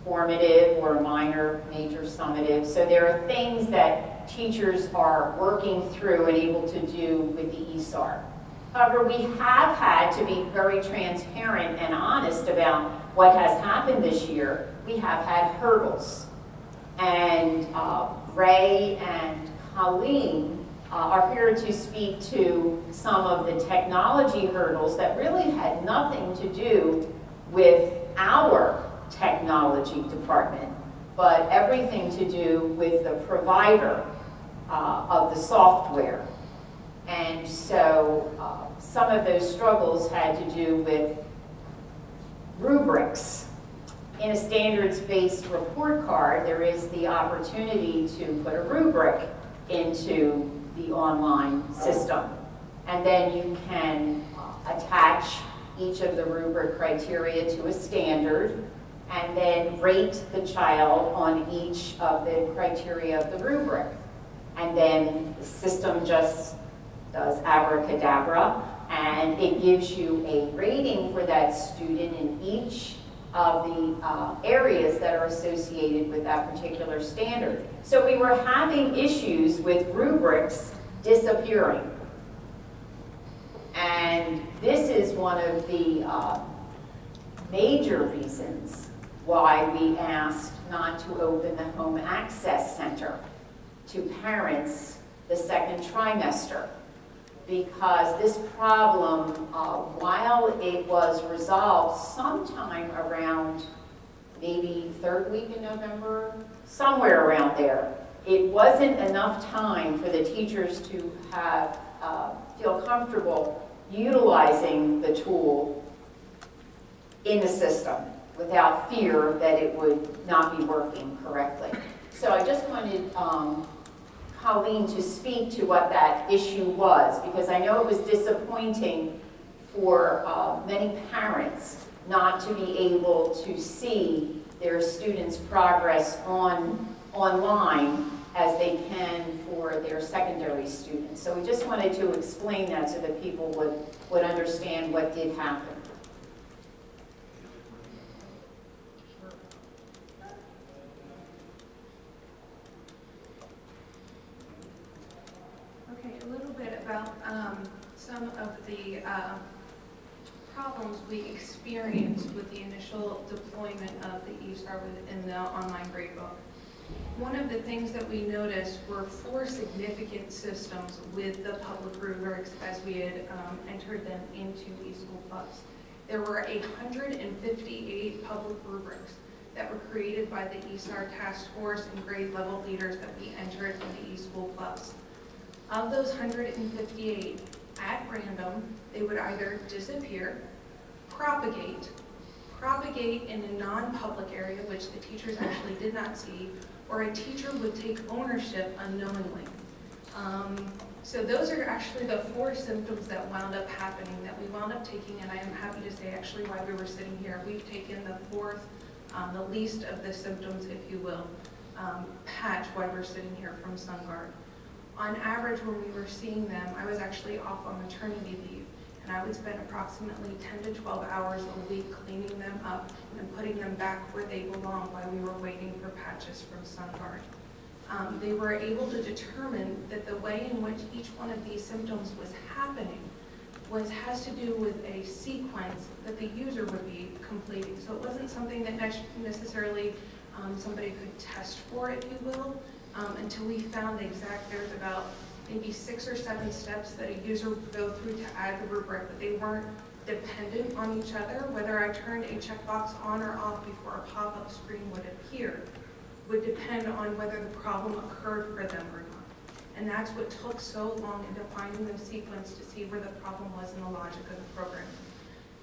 formative or minor, major, summative. So there are things that teachers are working through and able to do with the ESAR. However, we have had to be very transparent and honest about what has happened this year. We have had hurdles. And Ray and Colleen are here to speak to some of the technology hurdles that really had nothing to do with our technology department, but everything to do with the provider of the software. And so some of those struggles had to do with rubrics. In a standards-based report card, there is the opportunity to put a rubric into the online system. And then you can attach each of the rubric criteria to a standard and then rate the child on each of the criteria of the rubric. And then the system just does abracadabra, and it gives you a rating for that student in each of the areas that are associated with that particular standard. So we were having issues with rubrics disappearing. And this is one of the major reasons why we asked not to open the Home Access Center to parents the second trimester. Because this problem, while it was resolved sometime around maybe third week in November, somewhere around there, it wasn't enough time for the teachers to have feel comfortable utilizing the tool in the system without fear that it would not be working correctly. So I just wanted Colleen to speak to what that issue was, because I know it was disappointing for many parents not to be able to see their students' progress online as they can for their secondary students. So we just wanted to explain that so that people would understand what did happen. Okay, a little bit about some of the problems we experienced with the initial deployment of the ESAR within the online gradebook. One of the things that we noticed were 4 significant systems with the public rubrics as we had entered them into eSchool Plus. There were 158 public rubrics that were created by the ESAR task force and grade level leaders that we entered into eSchool Plus. Of those 158, at random, they would either disappear, propagate in a non-public area, which the teachers actually did not see, or a teacher would take ownership unknowingly. So those are actually the 4 symptoms that wound up happening, that we wound up taking, and I am happy to say actually why we were sitting here. We've taken the 4th, the least of the symptoms, if you will, patch while we're sitting here from SunGard. On average, when we were seeing them, I was actually off on maternity leave, and I would spend approximately 10 to 12 hours a week cleaning them up and putting them back where they belong while we were waiting for patches from SunGard. They were able to determine that the way in which each one of these symptoms was happening has to do with a sequence that the user would be completing. So it wasn't something that necessarily somebody could test for, if you will, until we found the exact, there's about maybe 6 or 7 steps that a user would go through to add the rubric, but they weren't dependent on each other. Whether I turned a checkbox on or off before a pop-up screen would appear would depend on whether the problem occurred for them or not. And that's what took so long in defining the sequence to see where the problem was in the logic of the program.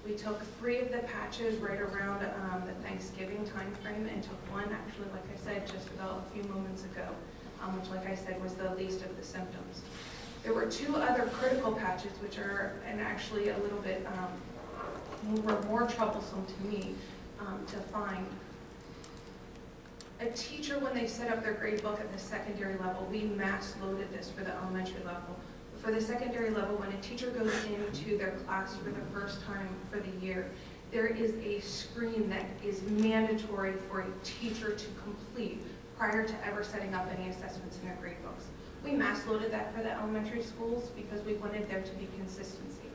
We took 3 of the patches right around the Thanksgiving time frame and took one, actually, like I said, just about a few moments ago, which, like I said, was the least of the symptoms. There were 2 other critical patches, which are, and actually a little bit were more troublesome to me to find. A teacher, when they set up their grade book at the secondary level, we mass loaded this for the elementary level. For the secondary level, when a teacher goes into their class for the first time for the year, there is a screen that is mandatory for a teacher to complete prior to ever setting up any assessments in their grade books. We mass loaded that for the elementary schools because we wanted there to be consistency.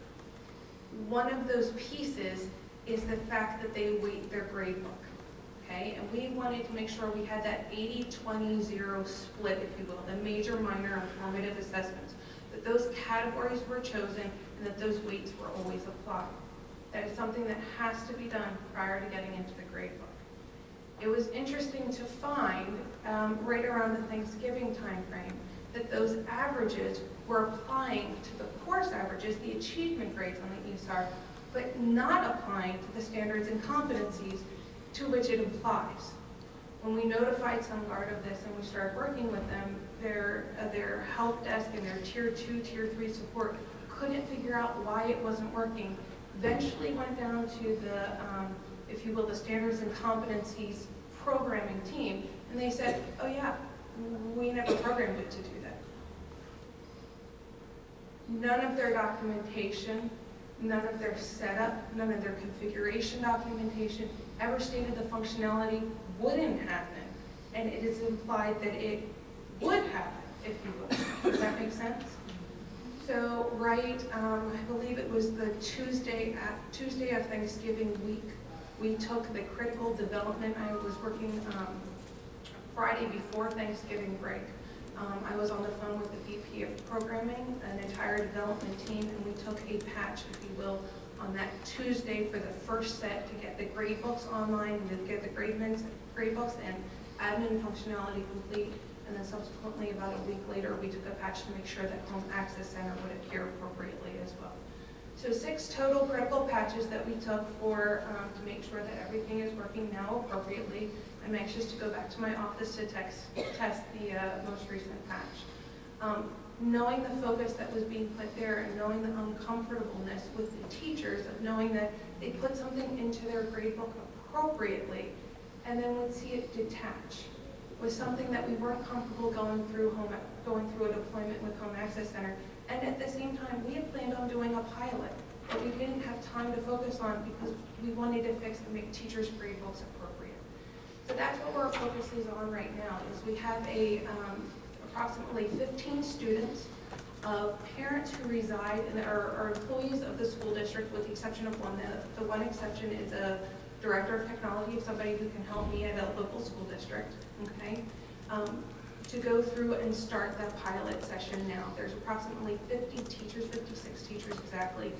One of those pieces is the fact that they weight their grade book. Okay, and we wanted to make sure we had that 80-20-0 split, if you will, the major, minor, and formative assessments, that those categories were chosen and that those weights were always applied. That is something that has to be done prior to getting into the grade book. It was interesting to find, right around the Thanksgiving time frame, that those averages were applying to the course averages, the achievement grades on the ESAR, but not applying to the standards and competencies to which it applies. When we notified SunGard of this and we started working with them, their help desk and their tier 2, tier 3 support couldn't figure out why it wasn't working. Eventually went down to the, if you will, the standards and competencies programming team, and they said, oh yeah, we never programmed it to do that. None of their documentation, none of their setup, none of their configuration documentation ever stated the functionality wouldn't happen, and it is implied that it would happen, if you will. Does that make sense? So, right, I believe it was the Tuesday of Thanksgiving week, we took the critical development. I was working Friday before Thanksgiving break. I was on the phone with the VP of programming, an entire development team, and we took a patch, if you will, on that Tuesday for the first set to get the grade books online, and to get the grade books and admin functionality complete. And then subsequently, about a week later, we took a patch to make sure that Home Access Center would appear appropriately as well. So 6 total critical patches that we took for to make sure that everything is working now appropriately. I'm anxious to go back to my office to test the most recent patch. Knowing the focus that was being put there and knowing the uncomfortableness with the teachers of knowing that they put something into their grade book appropriately and then would see it detach was something that we weren't comfortable going through a deployment with Home Access Center. And at the same time, we had planned on doing a pilot, but we didn't have time to focus on because we wanted to fix and make teachers' grade books appropriate. So that's what our focus is on right now, is we have approximately 15 students of parents who reside and are employees of the school district, with the exception of one. The one exception is a director of technology, somebody who can help me at a local school district, okay? To go through and start that pilot session now. There's approximately 50 teachers, 56 teachers exactly,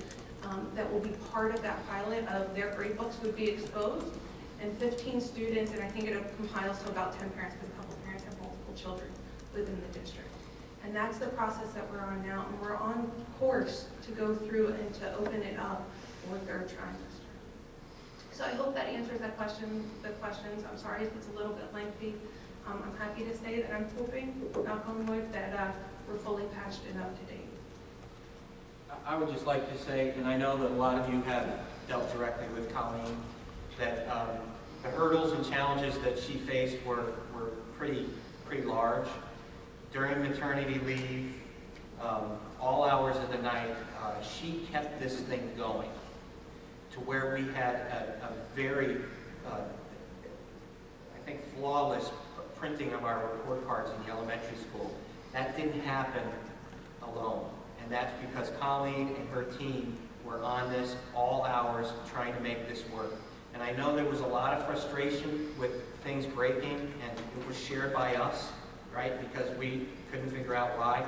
that will be part of that pilot of their grade books would be exposed, and 15 students, and I think it compiles to about 10 parents, because a couple parents have multiple children within the district. And that's the process that we're on now, and we're on course to go through and to open it up for third trimester. So I hope that answers the questions. I'm sorry if it's a little bit lengthy. I'm happy to say that I'm hoping, knock on wood, that we're fully patched and up to date. I would just like to say, and I know that a lot of you have dealt directly with Colleen, that the hurdles and challenges that she faced were pretty large. During maternity leave, all hours of the night, she kept this thing going to where we had a very, I think, flawless printing of our report cards in the elementary school. That didn't happen alone. And that's because Colleen and her team were on this all hours trying to make this work. And I know there was a lot of frustration with things breaking, and it was shared by us, right, because we couldn't figure out why.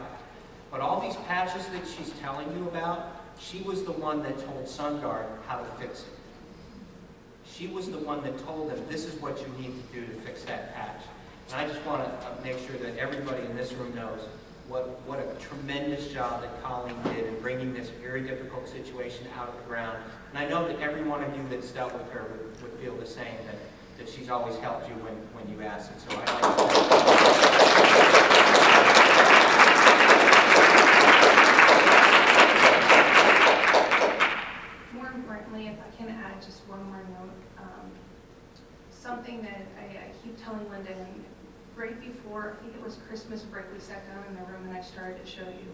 But all these patches that she's telling you about, she was the one that told SunGard how to fix it. She was the one that told them, this is what you need to do to fix that patch. And I just want to make sure that everybody in this room knows what a tremendous job that Colleen did in bringing this very difficult situation out of the ground. And I know that every one of you that's dealt with her would feel the same, that she's always helped you when you ask. And so I'd like to thank you. More importantly, if I can add just one more note, something that I keep telling Linda, right before, I think it was Christmas break, we sat down in the room and I started to show you.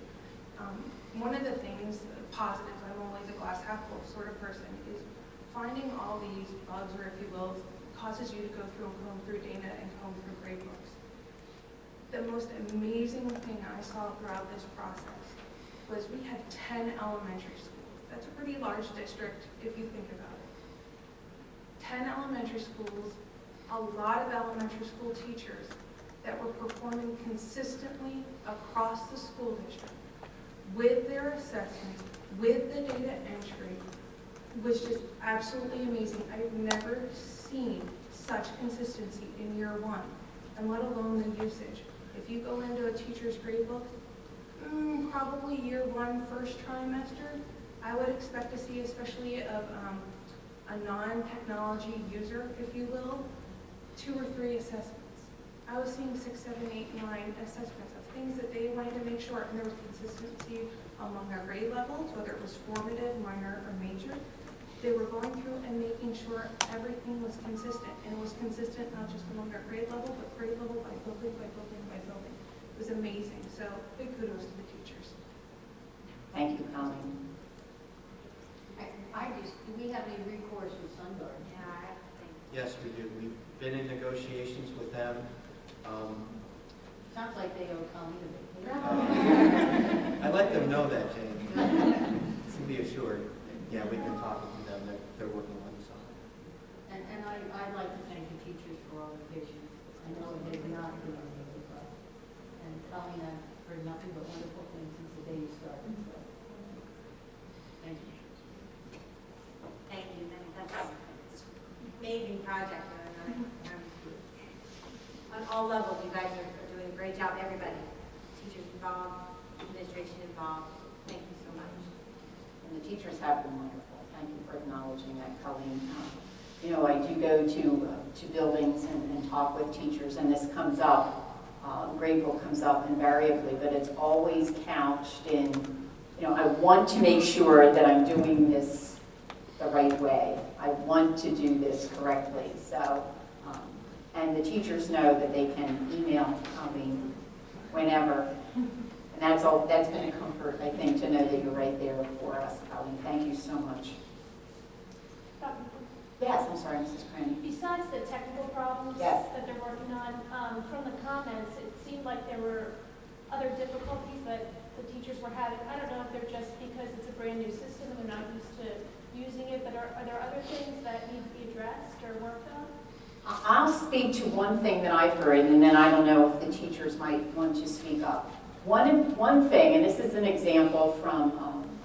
One of the things, positives, I'm always a glass half full sort of person, is finding all these bugs, or if you will, causes you to go through and comb through data and comb through grade books. The most amazing thing I saw throughout this process was we had 10 elementary schools. That's a pretty large district if you think about it. 10 elementary schools, a lot of elementary school teachers that were performing consistently across the school district with their assessments, with the data entry, was just absolutely amazing. I've never seen such consistency in year one, and let alone the usage. If you go into a teacher's grade book, probably year one, first trimester, I would expect to see, especially of a non-technology user, if you will, 2 or 3 assessments. I was seeing 6, 7, 8, 9 assessments of things that they wanted to make sure, and there was consistency among their grade levels, whether it was formative, minor, or major. They were going through and making sure everything was consistent, and it was consistent not just among their grade level, but grade level by building, by building, by building. It was amazing, so big kudos to the teachers. Thank you, Colleen. Do we have any recourse with SunGard? Yeah, I think. Yes, we do. We've been in negotiations with them. Sounds like they owe Colleen a bit. I let them know that, Jane. To be assured. Yeah, we've been talking to them. They're working on this. And I'd like to thank the teachers for all the patience. I know it has not been an easy process. And Colleen, I've heard nothing but wonderful things since the day you started. So, thank you. Thank you. That's an amazing project. On all levels, you guys are doing a great job. Everybody, teachers involved, administration involved. Thank you so much. And the teachers have been wonderful. Thank you for acknowledging that, Colleen. You know, I do go to buildings and talk with teachers, and this comes up, grade book comes up invariably, but it's always couched in, you know, I want to make sure that I'm doing this the right way. I want to do this correctly. So, and the teachers know that they can email Colleen whenever. And that's been a comfort, I think, to know that you're right there for us, Colleen. Thank you so much. Yes, I'm sorry, Mrs. Craney. Besides the technical problems Yes. that they're working on, from the comments, it seemed like there were other difficulties that the teachers were having. I don't know if they're just because it's a brand new system and they're not used to using it, but are there other things that need to be addressed or worked on? I'll speak to one thing that I've heard, and then I don't know if the teachers might want to speak up. One thing, and this is an example from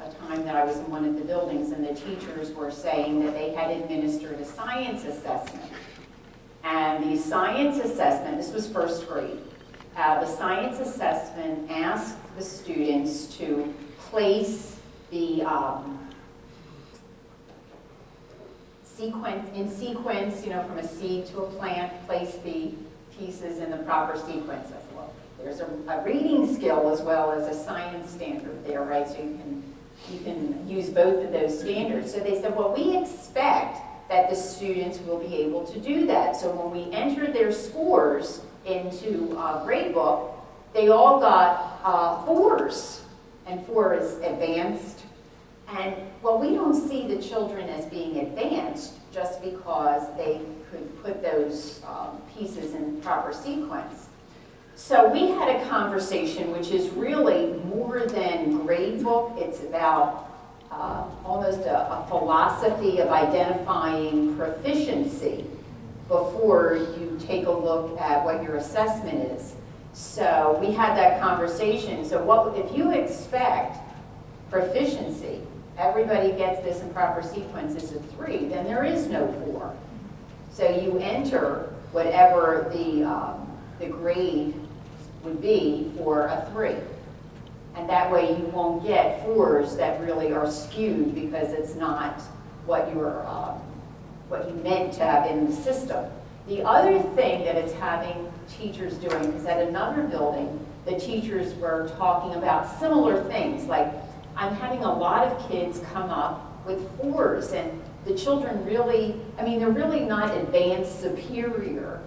a time that I was in one of the buildings, and the teachers were saying that they had administered a science assessment. And the science assessment, this was first grade, the science assessment asked the students to place the sequence, you know, from a seed to a plant, place the pieces in the proper sequence as well. There's a reading skill as well as a science standard there, right? So you can use both of those standards. So they said, well, we expect that the students will be able to do that. So when we enter their scores into gradebook, they all got 4s, and 4 is advanced. And well, we don't see the children as being advanced just because they could put those pieces in proper sequence. So we had a conversation which is really more than gradebook. It's about almost a philosophy of identifying proficiency before you take a look at what your assessment is. So we had that conversation. So what if you expect proficiency, everybody gets this in proper sequence is a 3, then there is no 4. So you enter whatever the grade would be for a 3. And that way you won't get 4s that really are skewed because it's not what you meant to have in the system. The other thing that it's having teachers doing is at another building, the teachers were talking about similar things, like I'm having a lot of kids come up with 4s, and the children really, I mean, they're really not advanced superior.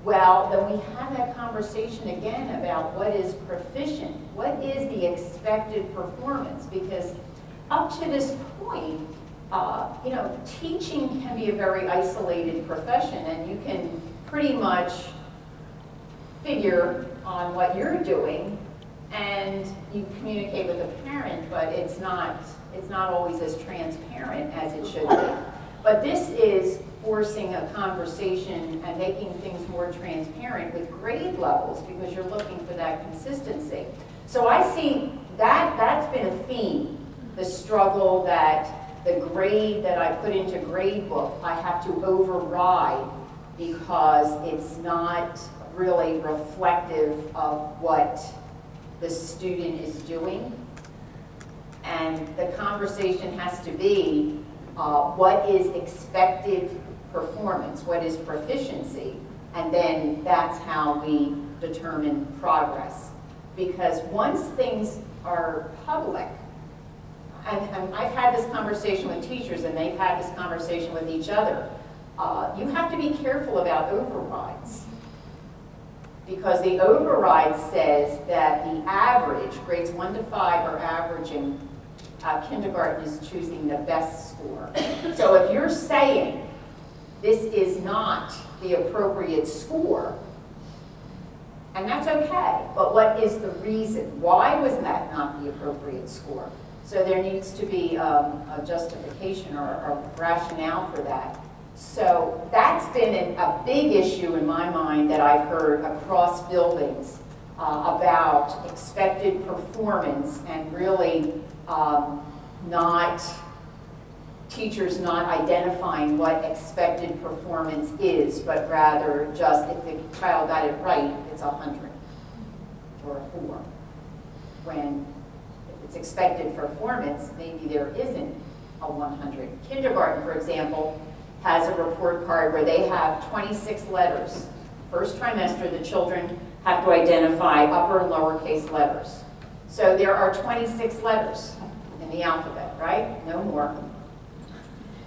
Well, then we have that conversation again about what is proficient, what is the expected performance, because up to this point, you know, teaching can be a very isolated profession, and you can pretty much figure on what you're doing, and you communicate with a parent, but it's not always as transparent as it should be. But this is forcing a conversation and making things more transparent with grade levels because you're looking for that consistency. So I see that's been a theme, the struggle that the grade that I put into gradebook I have to override because it's not really reflective of what the student is doing. And the conversation has to be what is expected performance, what is proficiency, and then that's how we determine progress. Because once things are public, and I've had this conversation with teachers and they've had this conversation with each other, you have to be careful about overrides. Because the override says that the average, grades 1 to 5 are averaging, kindergarten is choosing the best score. So if you're saying this is not the appropriate score, and that's okay, but what is the reason? Why was that not the appropriate score? So there needs to be a justification or a rationale for that. So that's been a big issue in my mind that I've heard across buildings about expected performance and really teachers not identifying what expected performance is, but rather just if the child got it right, it's 100 or a 4. When if it's expected performance, maybe there isn't a 100. Kindergarten, for example, has a report card where they have 26 letters. First trimester, the children have to identify upper and lowercase letters. So there are 26 letters in the alphabet, right? No more.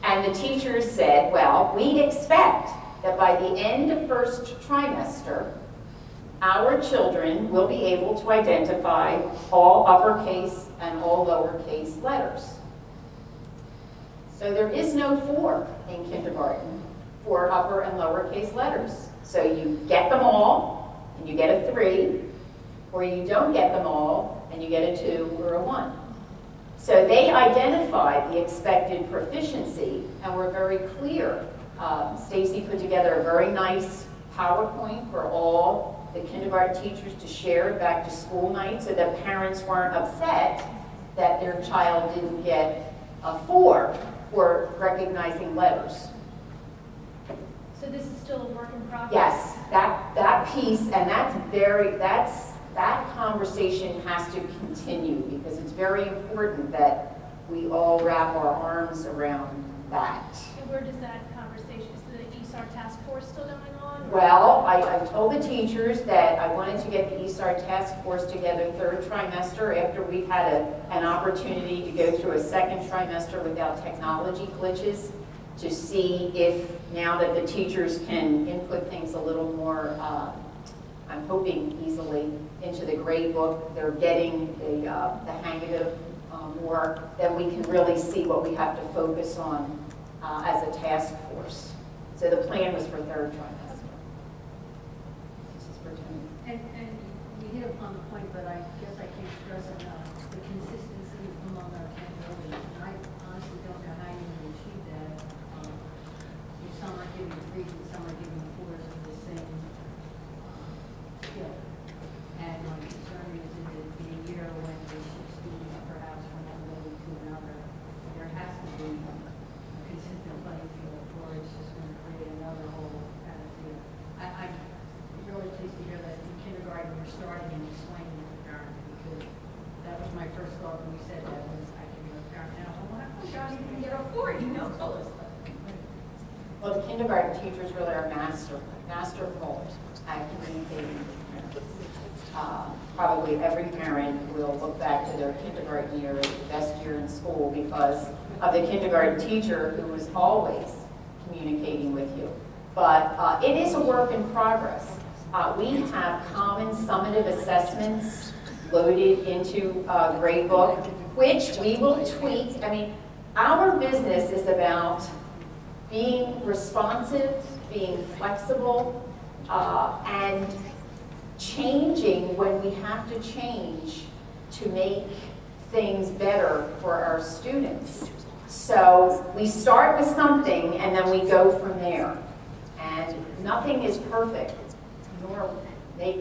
And the teachers said, well, we expect that by the end of first trimester, our children will be able to identify all uppercase and all lowercase letters. So there is no 4 in kindergarten for upper and lowercase letters. So you get them all and you get a 3, or you don't get them all and you get a 2 or a 1. So they identified the expected proficiency and were very clear. Stacy put together a very nice PowerPoint for all the kindergarten teachers to share back to school night so that parents weren't upset that their child didn't get a 4 for recognizing letters. So this is still a work in progress? Yes, that piece, and that conversation has to continue because it's very important that we all wrap our arms around that. And where does that conversation, is the ESAR task force still going on? Well, I told the teachers that I wanted to get the ESAR task force together third trimester after we've had an opportunity to go through a second trimester without technology glitches to see if now that the teachers can input things a little more, I'm hoping easily, into the grade book, they're getting the hang of it more, then we can really see what we have to focus on as a task force. So the plan was for third trimester. This is for Tony. And we hit upon the point, but I guess I can't stress enough, the consistency among our capabilities. I honestly don't know how you would achieve that. If some are giving 3s and some are giving 4s for the same skill. And my concern is that in a year when they shift students perhaps from one level to another, there has to be a consistent playing field, or it's just going to create another whole kind of field. I'm really pleased to hear that in kindergarten you're starting and explaining to the parent, because that was my first thought when we said that, was I can be a parent now. Well, how come Johnny didn't get a 4? You know, told us. Well, the kindergarten teachers really are masterful at communicating with parents. Probably every parent will look back to their kindergarten year as the best year in school because of the kindergarten teacher who was always communicating with you. But it is a work in progress. We have common summative assessments loaded into Gradebook, which we will tweak. I mean, our business is about being responsive, being flexible, and changing when we have to change to make things better for our students. So we start with something and then we go from there. And nothing is perfect, nor make